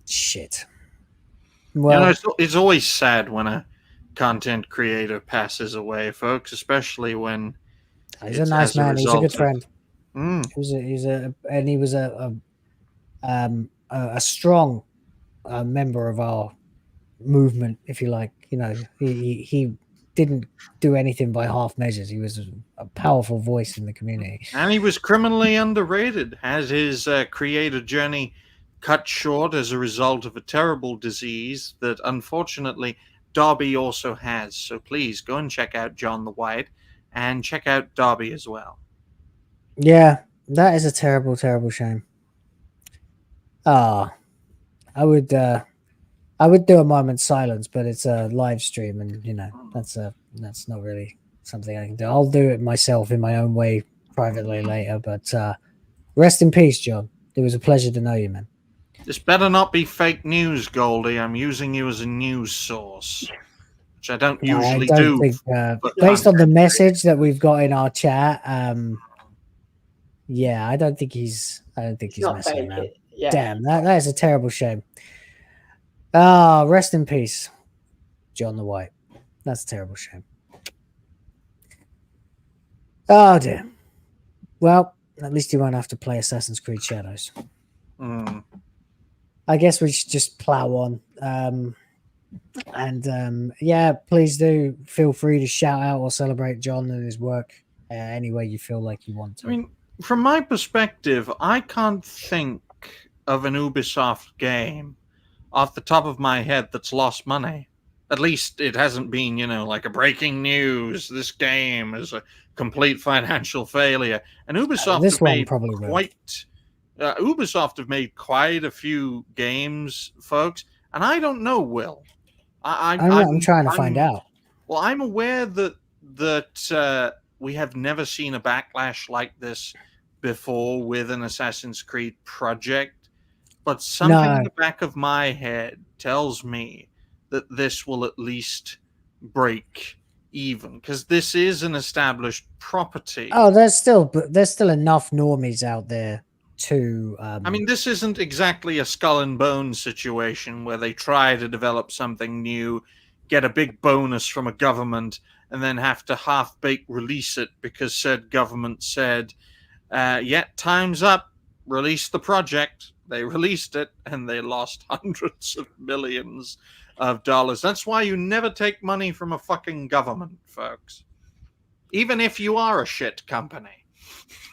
Shit. Well, it's always sad when a content creator passes away, folks, especially when he's a nice man. He's a good friend. Mm. He was a strong member of our movement, if you like. You know, he didn't do anything by half measures. He was a powerful voice in the community, and he was criminally underrated. Has his creator journey cut short as a result of a terrible disease that unfortunately Darby also has. So please go and check out John the White and check out Darby as well. Yeah, that is a terrible, terrible shame. I would do a moment's silence, but it's a live stream, and you know that's not really something I can do. I'll do it myself in my own way privately later. But rest in peace, John. It was a pleasure to know you, man. This better not be fake news, Goldie. I'm using you as a news source, which I don't usually do. Think, based on the message that we've got in our chat, yeah, I don't think he's messing around. Yeah. Damn, that is a terrible shame. Rest in peace, John the White. That's a terrible shame. Oh dear. Well, at least you won't have to play Assassin's Creed Shadows. I guess we should just plow on. Yeah, please do feel free to shout out or celebrate John and his work any way you feel like you want to. I mean, from my perspective, I can't think of an Ubisoft game off the top of my head that's lost money. At least it hasn't been, like a breaking news. This game is a complete financial failure. And Ubisoft Ubisoft have made quite a few games, folks. And I don't know, Will. I'm trying to find out. Well, I'm aware that we have never seen a backlash like this before with an Assassin's Creed project, but something in the back of my head tells me that this will at least break even, because this is an established property. Oh, there's still enough normies out there to. I mean, this isn't exactly a Skull and Bones situation where they try to develop something new, get a big bonus from a government, and then have to half-bake release it because said government said, time's up, release the project. They released it, and they lost hundreds of millions of dollars. That's why you never take money from a fucking government, folks. Even if you are a shit company.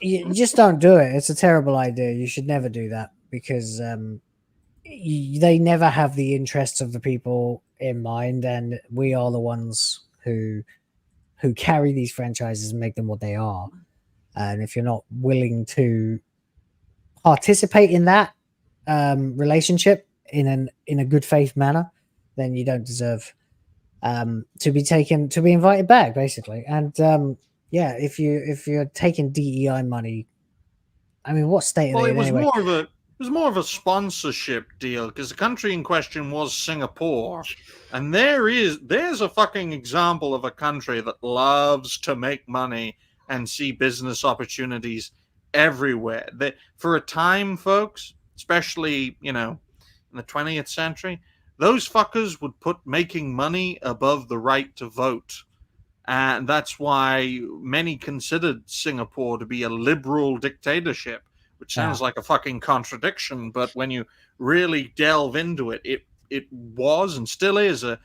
You just don't do it. It's a terrible idea. You should never do that, because they never have the interests of the people in mind, and we are the ones who carry these franchises and make them what they are. And if you're not willing to participate in that relationship in a good faith manner, then you don't deserve to be invited back, basically. And if you're taking DEI money, I mean, what state are they in anyway? It was more of a sponsorship deal, because the country in question was Singapore, and there's a fucking example of a country that loves to make money and see business opportunities everywhere. For a time, folks, especially in the 20th century, those fuckers would put making money above the right to vote. And that's why many considered Singapore to be a liberal dictatorship, which sounds like a fucking contradiction. But when you really delve into it, it was and still is a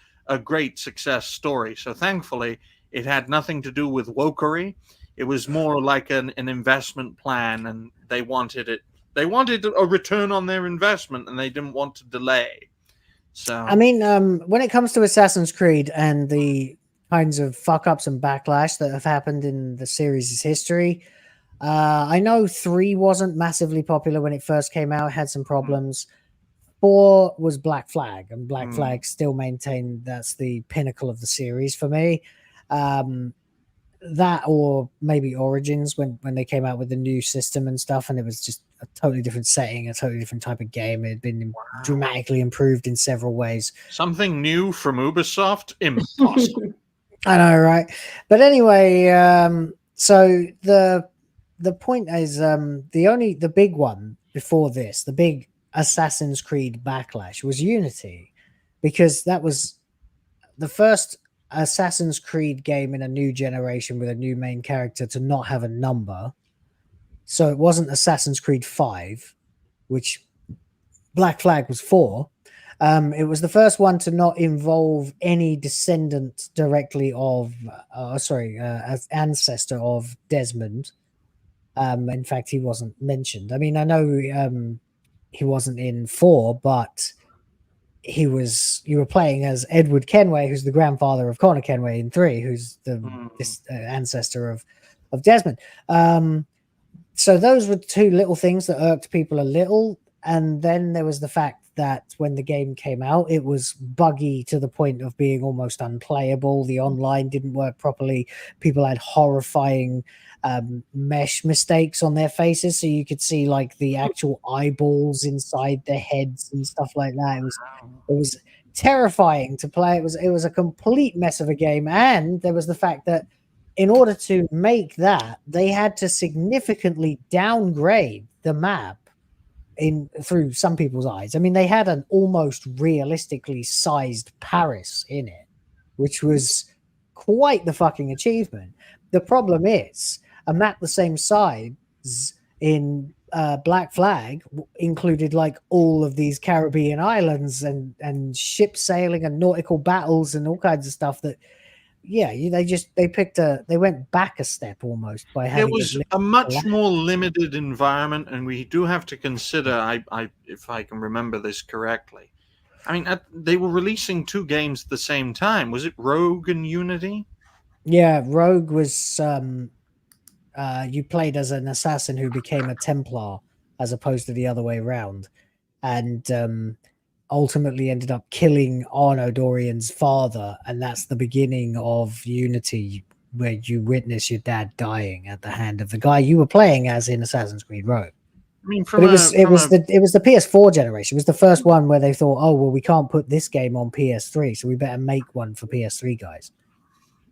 great success story. So thankfully, it had nothing to do with wokery. It was more like an investment plan, and they wanted it. They wanted a return on their investment, and they didn't want to delay. So I mean, when it comes to Assassin's Creed and the kinds of fuck ups and backlash that have happened in the series' history, I know 3 wasn't massively popular when it first came out. It had some problems. 4 was Black Flag, and Black Flag still maintained that's the pinnacle of the series for me. That or maybe Origins when they came out with the new system and stuff, and it was just a totally different setting, a totally different type of game. It had been dramatically improved in several ways. Something new from Ubisoft? Impossible. I know, right? But anyway, so the point is, the big one before this, the big Assassin's Creed backlash was Unity, because that was the first Assassin's Creed game in a new generation with a new main character to not have a number. So it wasn't Assassin's Creed 5, which Black Flag was 4. It was the first one to not involve any descendant directly of, ancestor of Desmond. In fact, he wasn't mentioned. I mean, I know he wasn't in 4, but you were playing as Edward Kenway, who's the grandfather of Connor Kenway in 3, who's this ancestor of Desmond. So those were two little things that irked people a little. And then there was the fact that when the game came out, it was buggy to the point of being almost unplayable. The online didn't work properly. People had horrifying mesh mistakes on their faces, so you could see like the actual eyeballs inside their heads and stuff like that. It was terrifying to play. It was a complete mess of a game. And there was the fact that in order to make that, they had to significantly downgrade the map through some people's eyes. I mean, they had an almost realistically sized Paris in it, which was quite the fucking achievement. The problem is a map the same size in Black Flag included like all of these Caribbean islands and ship sailing and nautical battles and all kinds of stuff that they went back a step almost by having it was a much more limited environment, and we do have to consider, if I can remember this correctly, I mean, they were releasing 2 games at the same time. Was it Rogue and Unity? Yeah, Rogue was you played as an assassin who became a Templar as opposed to the other way around, and ultimately ended up killing Arno Dorian's father, and that's the beginning of Unity, where you witness your dad dying at the hand of the guy you were playing as in Assassin's Creed Rogue. I mean, it was the PS4 generation. It was the first one where they thought, oh well, we can't put this game on PS3, so we better make one for PS3 guys.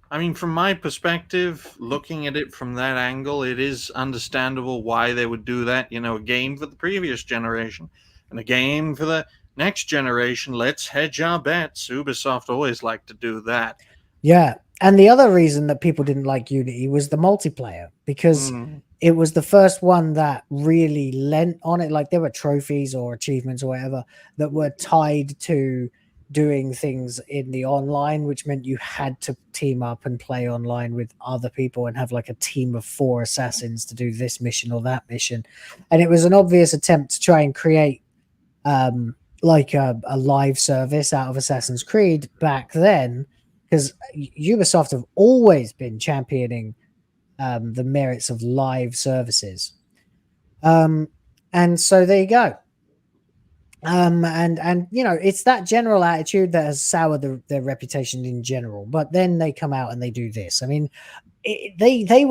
I mean, from my perspective, looking at it from that angle, it is understandable why they would do that. You know, a game for the previous generation and a game for the next generation. Let's hedge our bets. Ubisoft always liked to do that. Yeah. And the other reason that people didn't like Unity was the multiplayer, because it was the first one that really lent on it. Like there were trophies or achievements or whatever that were tied to doing things in the online, which meant you had to team up and play online with other people and have like a team of 4 assassins to do this mission or that mission. And it was an obvious attempt to try and create like a live service out of Assassin's Creed back then, because Ubisoft have always been championing the merits of live services. And so there you go. And you know, it's that general attitude that has soured their reputation in general. But then they come out and they do this. I mean, they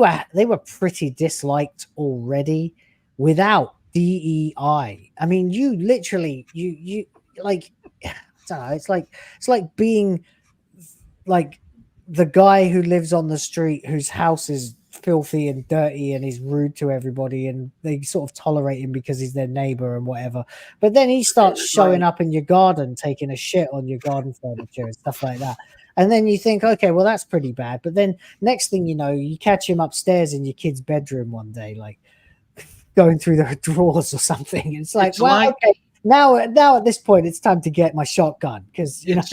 were pretty disliked already without DEI. I mean, you literally you like, I don't know, it's like being like the guy who lives on the street whose house is filthy and dirty and he's rude to everybody, and they sort of tolerate him because he's their neighbor and whatever. But then he starts showing up in your garden, taking a shit on your garden furniture and stuff like that. And then you think, okay, well, that's pretty bad. But then next thing you know, you catch him upstairs in your kid's bedroom one day, like going through the drawers or something. It's like, okay, now at this point, it's time to get my shotgun, because it's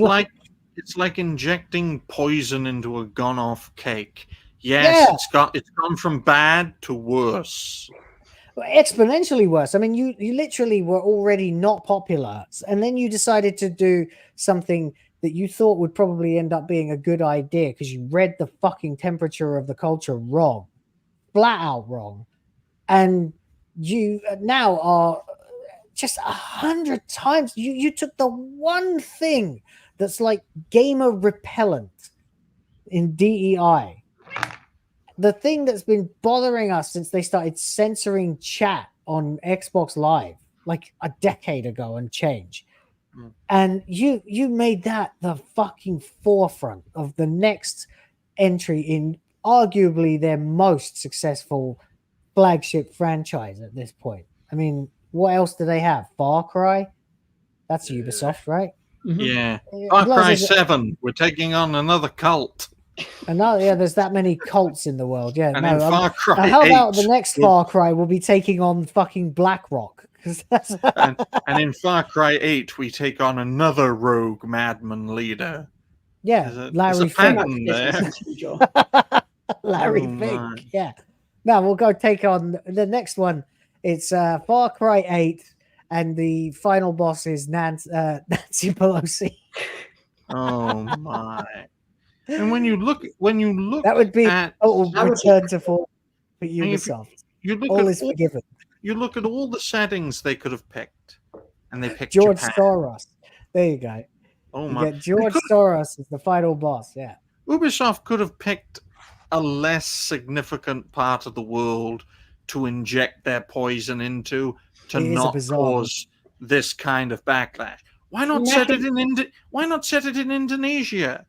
like injecting poison into a gone-off cake. Yes, it's gone from bad to worse. Exponentially worse. I mean, you literally were already not popular, and then you decided to do something that you thought would probably end up being a good idea because you read the fucking temperature of the culture wrong, flat out wrong, and you now are just 100 times. You took the one thing that's like gamer repellent in DEI, the thing that's been bothering us since they started censoring chat on Xbox Live like a decade ago and change. And you made that the fucking forefront of the next entry in arguably their most successful flagship franchise at this point. I mean, what else do they have? Far Cry? That's Ubisoft, right? Yeah. Far Cry 7. We're taking on another cult. Another, yeah, there's that many cults in the world. Yeah, And in Far Cry how about 8, the next Far Cry will be taking on fucking BlackRock? That's and in Far Cry 8, we take on another rogue madman leader. Yeah, Larry Fink. Larry Oh, Fink. my. Yeah. Now we'll go take on the next one. It's Far Cry 8, and the final boss is Nancy Pelosi. Oh my! And when you look, That would be at return to form for And if Ubisoft. you look All at is forgiven. You look at all the settings they could have picked, and they picked George Japan. Soros. There you go. Oh You my! get George Soros as the final boss. Yeah. Ubisoft could have picked a less significant part of the world to inject their poison into to It is a not bizarre cause this kind of backlash. Why not set it in Why not set it in Indonesia?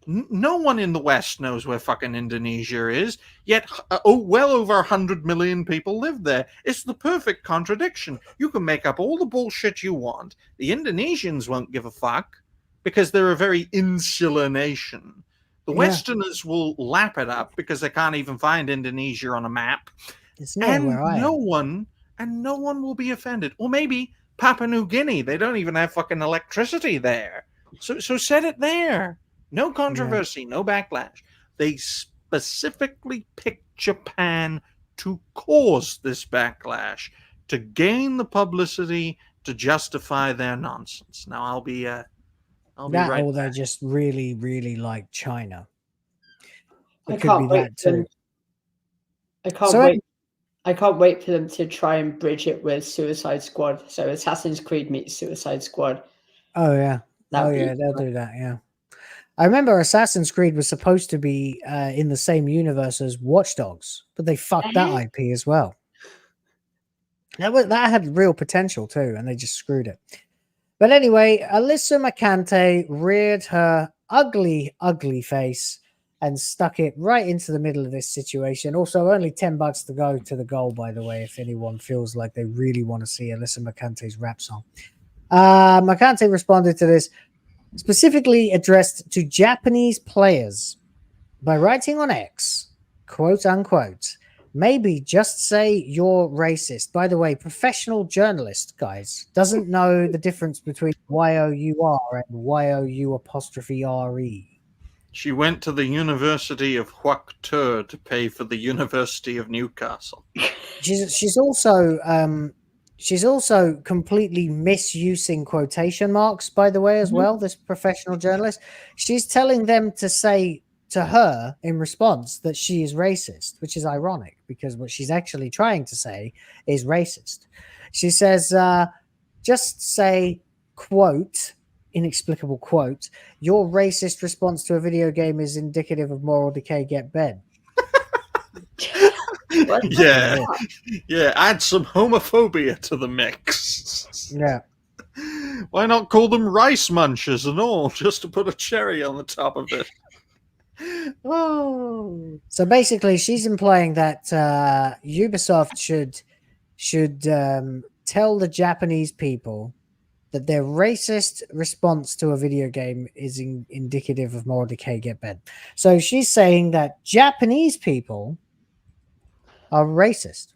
No one in the West knows where fucking Indonesia is, yet well over 100 million people live there. It's the perfect contradiction. You can make up all the bullshit you want. The Indonesians won't give a fuck because they're a very insular nation. The Westerners will lap it up because they can't even find Indonesia on a map. It's not where I am. No one will be offended. Or maybe Papua New Guinea. They don't even have fucking electricity there. So set it there. No controversy, no backlash. They specifically picked Japan to cause this backlash, to gain the publicity, to justify their nonsense. Now I'll be right or they back. just really, really like China. I It can't could be wait that too. I can't wait for them to try and bridge it with Suicide Squad. So Assassin's Creed meets Suicide Squad. Oh yeah. They'll do that. Yeah. I remember Assassin's Creed was supposed to be in the same universe as Watch Dogs, but they fucked that IP as well. That had real potential too, and they just screwed it. But anyway, Alyssa Mercante reared her ugly, ugly face and stuck it right into the middle of this situation. Also, only $10 to go to the goal, by the way, if anyone feels like they really want to see Alyssa Mercante's rap song. Mercante responded to this, specifically addressed to Japanese players, by writing on X, quote unquote, maybe just say you're racist. By the way, professional journalist, guys, doesn't know the difference between Y-O-U-R and Y-O-U''re. She went to the University of Huactur to pay for the University of Newcastle. She's also completely misusing quotation marks, by the way, as well, this professional journalist. She's telling them to say to her in response that she is racist, which is ironic because what she's actually trying to say is racist. She says, just say, quote, inexplicable quote, your racist response to a video game is indicative of moral decay, get bed. Yeah, add some homophobia to the mix. Yeah. Why not call them rice munchers and all, just to put a cherry on the top of it? Oh. So basically, she's implying that Ubisoft should tell the Japanese people that their racist response to a video game is indicative of moral decay, get bed. So she's saying that Japanese people are racist.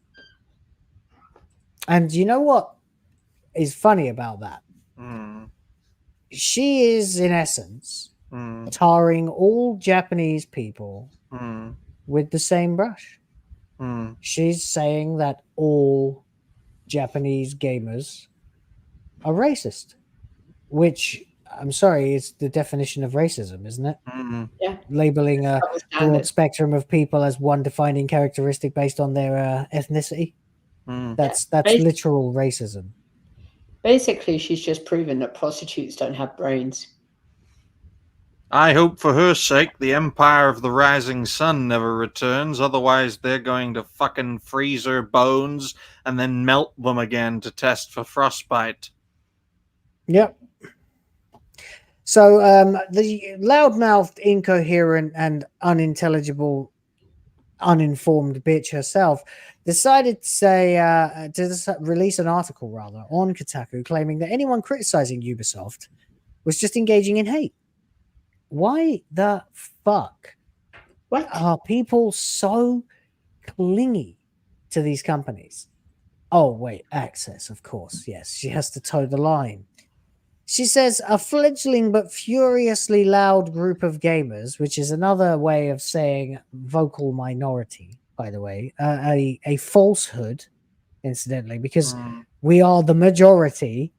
And you know what is funny about that? She is, in essence, tarring all Japanese people with the same brush. She's saying that all Japanese gamers are racist, which, I'm sorry, is the definition of racism, isn't it? Yeah. Labeling a broad spectrum of people as one defining characteristic based on their ethnicity. That's literal racism. Basically, she's just proven that prostitutes don't have brains. I hope for her sake the Empire of the Rising Sun never returns, otherwise they're going to fucking freeze her bones and then melt them again to test for frostbite. Yep. So the loudmouthed, incoherent, and unintelligible, uninformed bitch herself decided to say to release an article rather on Kotaku claiming that anyone criticizing Ubisoft was just engaging in hate. Why the fuck are people so clingy to these companies? Oh, wait, Access, of course. Yes, she has to toe the line. She says a fledgling but furiously loud group of gamers, which is another way of saying vocal minority, by the way, a falsehood, incidentally, because we are the majority.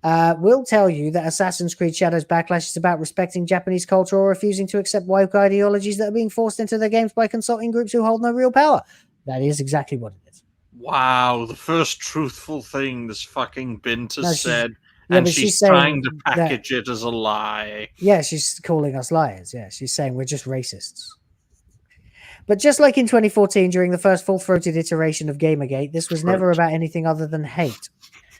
Will tell you that Assassin's Creed Shadows Backlash is about respecting Japanese culture or refusing to accept woke ideologies that are being forced into their games by consulting groups who hold no real power. That is exactly what it is. Wow, the first truthful thing this fucking Bint has said, yeah, and but she's saying trying to package it as a lie. Yeah, she's calling us liars. Yeah, she's saying we're just racists. But just like in 2014, during the first full-throated iteration of Gamergate, this was never about anything other than hate.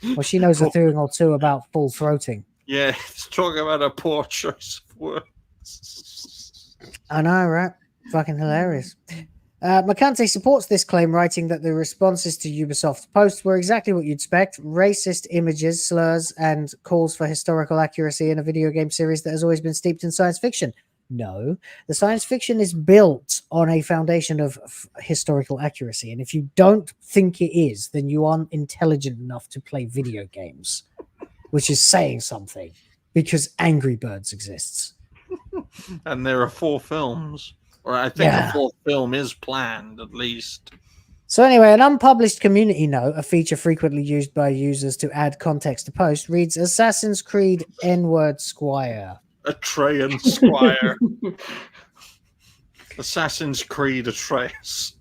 Well, she knows a thing or two about full-throating. Yeah, it's talking about a poor choice of words. I know, right? Fucking hilarious. Mercante supports this claim, writing that the responses to Ubisoft's posts were exactly what you'd expect: racist images, slurs, and calls for historical accuracy in a video game series that has always been steeped in science fiction. No, the science fiction is built on a foundation of historical accuracy, and if you don't think it is, then you aren't intelligent enough to play video games, which is saying something, because Angry Birds exists. And there are 4 films. Or I think a 4th film is planned, at least. So anyway, an unpublished community note, a feature frequently used by users to add context to posts, reads Assassin's Creed N-word Squire. Atreyan Squire. Assassin's Creed Atreus.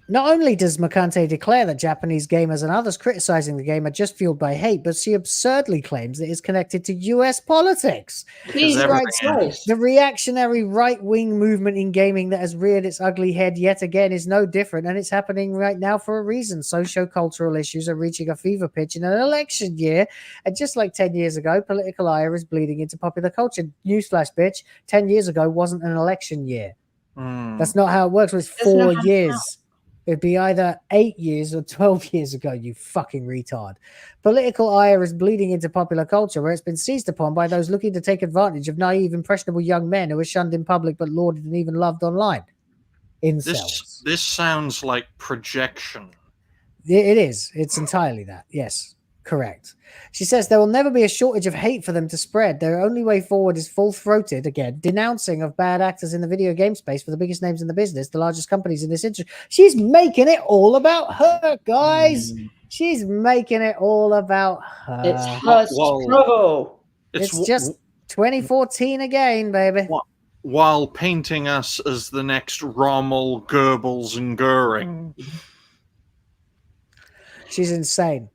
Not only does Mercante declare that Japanese gamers and others criticizing the game are just fueled by hate, but she absurdly claims that it's connected to US politics. She writes, the reactionary right-wing movement in gaming that has reared its ugly head yet again is no different, and it's happening right now for a reason. Socio-cultural issues are reaching a fever pitch in an election year, and just like 10 years ago, political ire is bleeding into popular culture. Newsflash, bitch, 10 years ago wasn't an election year. That's not how it works. It was 4 years. It'd be either 8 years or 12 years ago, you fucking retard. Political ire is bleeding into popular culture, where it's been seized upon by those looking to take advantage of naive, impressionable young men who are shunned in public but lauded and even loved online. Incels. This sounds like projection. It is. It's entirely that. Yes. Correct. She says there will never be a shortage of hate for them to spread. Their only way forward is full-throated, again, denouncing of bad actors in the video game space for the biggest names in the business, the largest companies in this industry. She's making it all about her, guys. She's making it all about her. It's her struggle. It's just 2014 again, baby. While painting us as the next Rommel, Goebbels, and Goering. She's insane.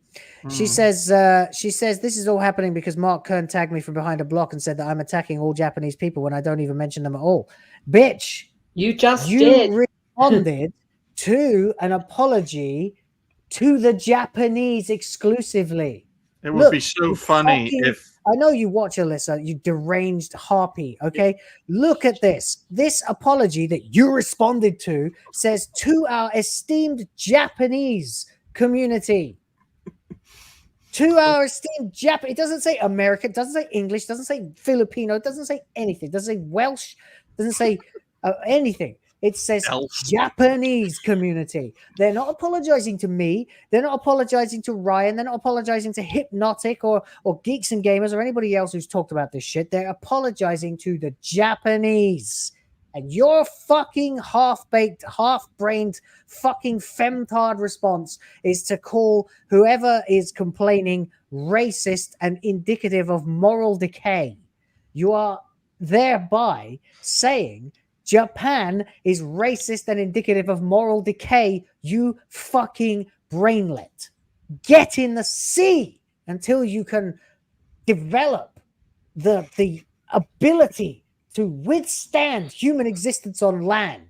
She says this is all happening because Mark Kern tagged me from behind a block and said that I'm attacking all Japanese people when I don't even mention them at all. Bitch, you did. Responded to an apology to the Japanese exclusively. It would be so funny if... I know you watch, Alyssa, you deranged harpy, okay? Look at this. This apology that you responded to says, to our esteemed Japanese community. To our esteemed Japanese. It doesn't say American, it doesn't say English, it doesn't say Filipino, it doesn't say anything. It doesn't say Welsh, it doesn't say anything. It says Japanese community. They're not apologizing to me. They're not apologizing to Ryan. They're not apologizing to Hypnotic or Geeks and Gamers or anybody else who's talked about this shit. They're apologizing to the Japanese. And your fucking half-baked, half-brained, fucking femtard response is to call whoever is complaining racist and indicative of moral decay. You are thereby saying Japan is racist and indicative of moral decay, you fucking brainlet. Get in the sea, until you can develop the ability to withstand human existence on land.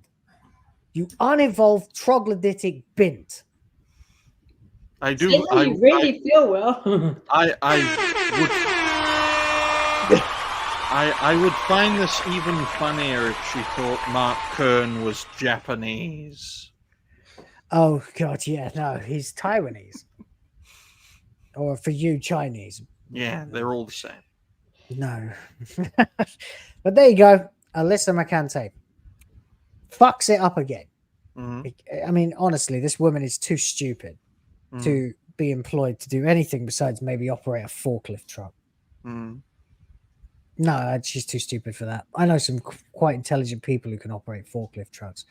You unevolved troglodytic bint. I do. You really feel well. I would find this even funnier if she thought Mark Kern was Japanese. Oh God, yeah, no, he's Taiwanese, or for you, Chinese. Yeah, they're all the same. No, but there you go. Alyssa Mercante fucks it up again. I mean, honestly, this woman is too stupid to be employed to do anything besides maybe operate a forklift truck. No, she's too stupid for that. I know some quite intelligent people who can operate forklift trucks.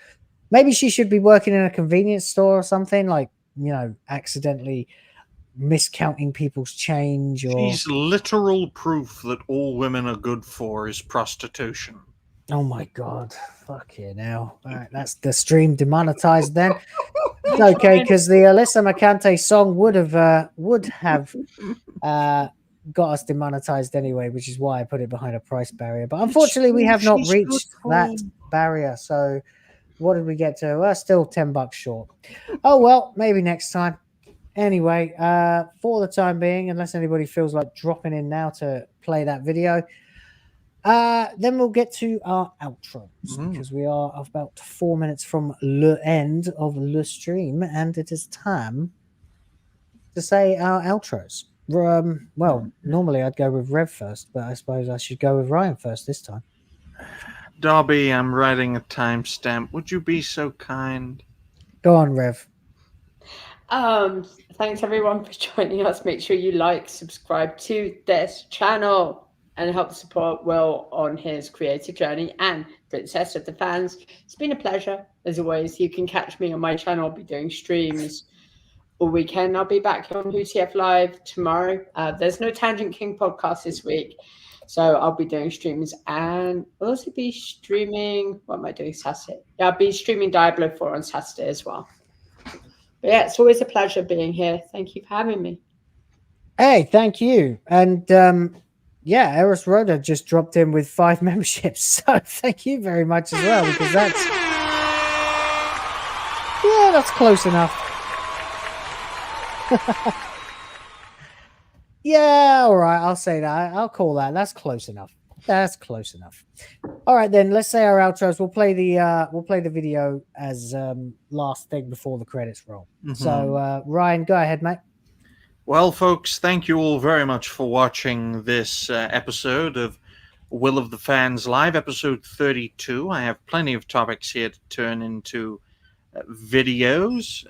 Maybe she should be working in a convenience store or something, like, you know, accidentally miscounting people's change. Or She's literal proof that all women are good for is prostitution. Oh my God. Fuck you now. All right, that's the stream demonetized then. It's okay, because the Alyssa Mercante song would have got us demonetized anyway, which is why I put it behind a price barrier. But unfortunately, we have not reached that barrier. So what did we get to? Still $10 short. Oh, well, maybe next time. Anyway, for the time being, unless anybody feels like dropping in now to play that video, then we'll get to our outros because we are about 4 minutes from the end of the stream, and it is time to say our outros. Well, normally I'd go with Rev first, but I suppose I should go with Ryan first this time. Darby, I'm writing a timestamp. Would you be so kind? Go on, Rev. Thanks everyone for joining us. Make sure you like, subscribe to this channel, and help support Will on his creative journey and Princess of the Fans. It's been a pleasure, as always. You can catch me on my channel. I'll be doing streams all weekend. I'll be back on WoTF Live tomorrow. There's no Tangent King podcast this week, so I'll be doing streams, and I'll also be streaming. What am I doing Saturday? Yeah, I'll be streaming Diablo 4 on Saturday as well. But yeah, it's always a pleasure being here. Thank you for having me. Hey, thank you. And yeah, Eros Rhoda just dropped in with 5 memberships. So thank you very much as well, because that's close enough. Yeah, all right, I'll say that. I'll call that. That's close enough. That's close enough. All right, then let's say our outros. We'll play the video as last thing before the credits roll. So Ryan, go ahead, mate. Well, folks, thank you all very much for watching this episode of Will of the Fans Live, episode 32. I have plenty of topics here to turn into videos.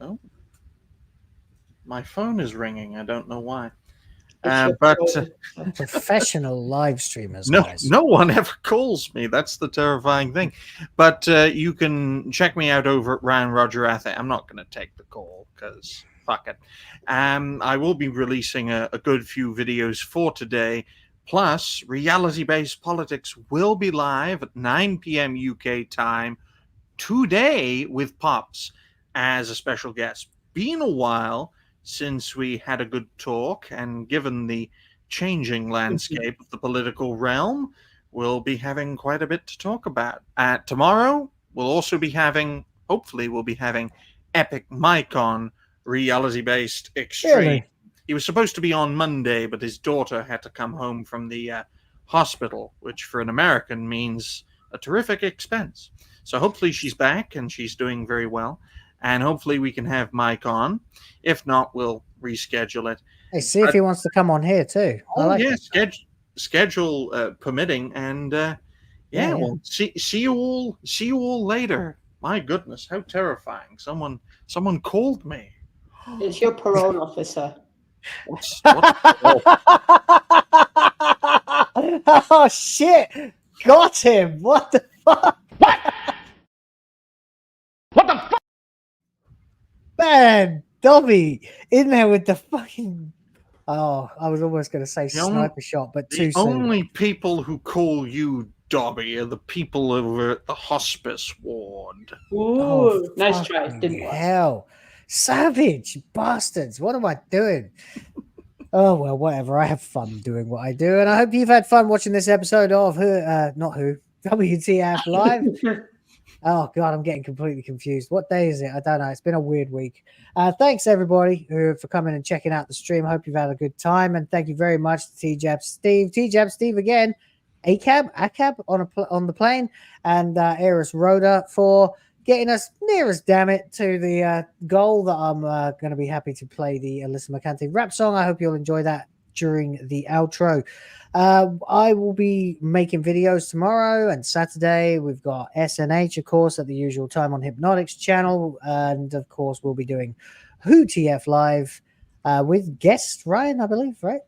Oh, my phone is ringing. I don't know why. But professional live streamers, guys. No one ever calls me. That's the terrifying thing. But you can check me out over at Ryan Roger Athe. I'm not going to take the call because fuck it. I will be releasing a good few videos for today. Plus, Reality-Based Politics will be live at 9 p.m. UK time today with Pops as a special guest. Been a while since we had a good talk, and given the changing landscape of the political realm, we'll be having quite a bit to talk about. Tomorrow, hopefully we'll be having Epic Mike on Reality-Based Extreme. Really? He was supposed to be on Monday, but his daughter had to come home from the hospital, which for an American means a terrific expense. So hopefully she's back and she's doing very well. And hopefully we can have Mike on. If not, we'll reschedule it. Hey, see if he wants to come on here too. Schedule permitting, and we'll see you all later. My goodness, how terrifying! Someone called me. It's your parole officer. Oh shit! Got him! What the fuck? What the fuck? Man, Dobby in there with the fucking. Oh, I was almost going to say sniper shot, but too soon. The only people who call you Dobby are the people over at the hospice ward. Ooh, nice try. Didn't hell, savage bastards! What am I doing? Oh, well, whatever. I have fun doing what I do. And I hope you've had fun watching this episode of WTF Live. Oh, God, I'm getting completely confused. What day is it? I don't know. It's been a weird week. Thanks, everybody, for coming and checking out the stream. Hope you've had a good time. And thank you very much to T-Jab Steve again, ACAB on the plane, and Eris Rhoda for getting us nearest, damn it, to the goal that I'm going to be happy to play the Alyssa Mercante rap song. I hope you'll enjoy that during the outro. I will be making videos tomorrow and Saturday. We've got SNH, of course, at the usual time on Hypnotic's channel. And, of course, we'll be doing WoTF Live with guest Ryan, I believe, right?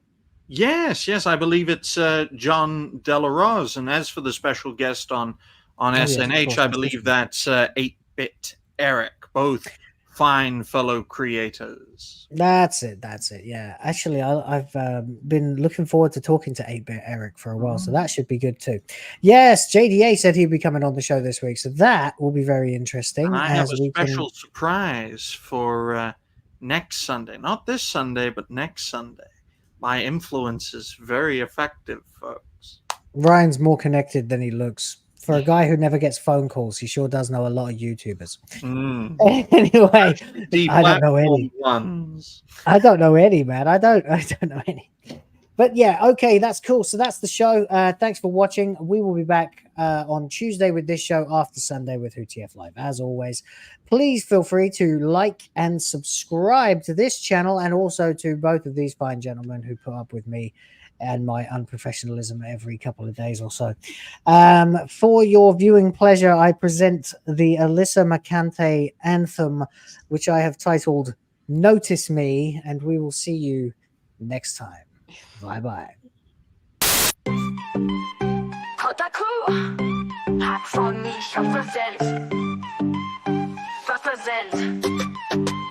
Yes, I believe it's John Delarose. And as for the special guest on SNH, I believe that's 8-Bit Eric, both fine fellow creators. That's it. Yeah, actually, I've been looking forward to talking to 8-Bit Eric for a while, so that should be good too. Yes, JDA said he'd be coming on the show this week, so that will be very interesting. And I have a special surprise for next Sunday. Not this Sunday, but next Sunday. My influence is very effective, folks. Ryan's more connected than he looks. For a guy who never gets phone calls, he sure does know a lot of YouTubers. Anyway, I don't know any. I don't know any, man. I don't know any. But yeah, okay, that's cool. So that's the show. Thanks for watching. We will be back on Tuesday with this show after Sunday with WoTF Live. As always, please feel free to like and subscribe to this channel and also to both of these fine gentlemen who put up with me and my unprofessionalism every couple of days or so. For your viewing pleasure, I present the Alyssa Mercante anthem, which I have titled Notice Me, and we will see you next time. Bye-bye.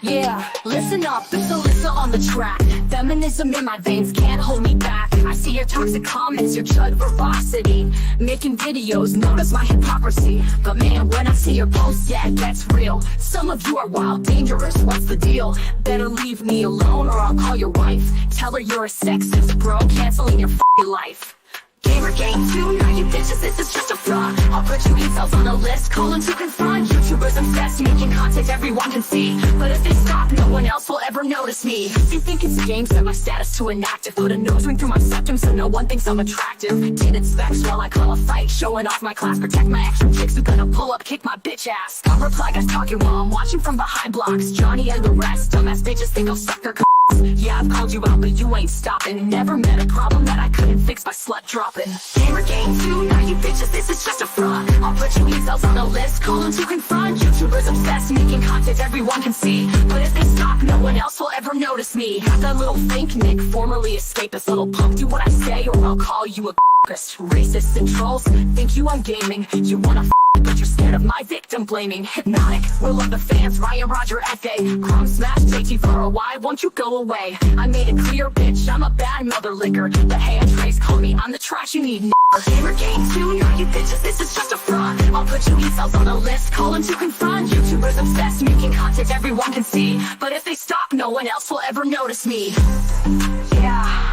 Yeah, listen up, it's Alyssa on the track. Feminism in my veins can't hold me back. I see your toxic comments, your chud verbosity. Making videos, notice my hypocrisy. But man, when I see your posts, yeah, it gets real. Some of you are wild, dangerous, what's the deal? Better leave me alone or I'll call your wife. Tell her you're a sexist, bro, canceling your f***ing life. Gamer gang 2, now you bitches, this is just a fraud. I'll put you yourselves on a list, Colin to confront. YouTubers obsessed, making content everyone can see. But if they stop, no one else will ever notice me. You think it's a game, set my status to inactive. Put a nose ring through my septum so no one thinks I'm attractive. Tinted specs while I call a fight, showing off my class. Protect my extra chicks who gonna pull up, kick my bitch ass. Got reply guys talking while I'm watching from behind blocks. Johnny and the rest, dumbass bitches think I'll suck their yeah, I've called you out, but you ain't stopping. Never met a problem that I couldn't fix by slut dropping. Gamer gang 2, now you bitches, this is just a fraud. I'll put you yourselves on a list, Colin to confront. YouTubers obsessed, making content everyone can see. But if they stop, no one else will ever notice me. Got that little fake Nick, formerly escapist. Little punk, do what I say or I'll call you a racist and trolls think you on gaming. You wanna but you're scared of my victim blaming. Hypnotic, will of the fans, Ryan, Roger, F.A. Crumb smash, JT for a why, won't you go away? I made it clear, bitch, I'm a bad mother liquor. The hand trace call me, I'm the trash you need, Gamer gang 2, now you bitches, this is just a fraud. I'll put you yourselves on a list, Colin to confront. YouTubers obsessed, making content everyone can see. But if they stop, no one else will ever notice me. Yeah.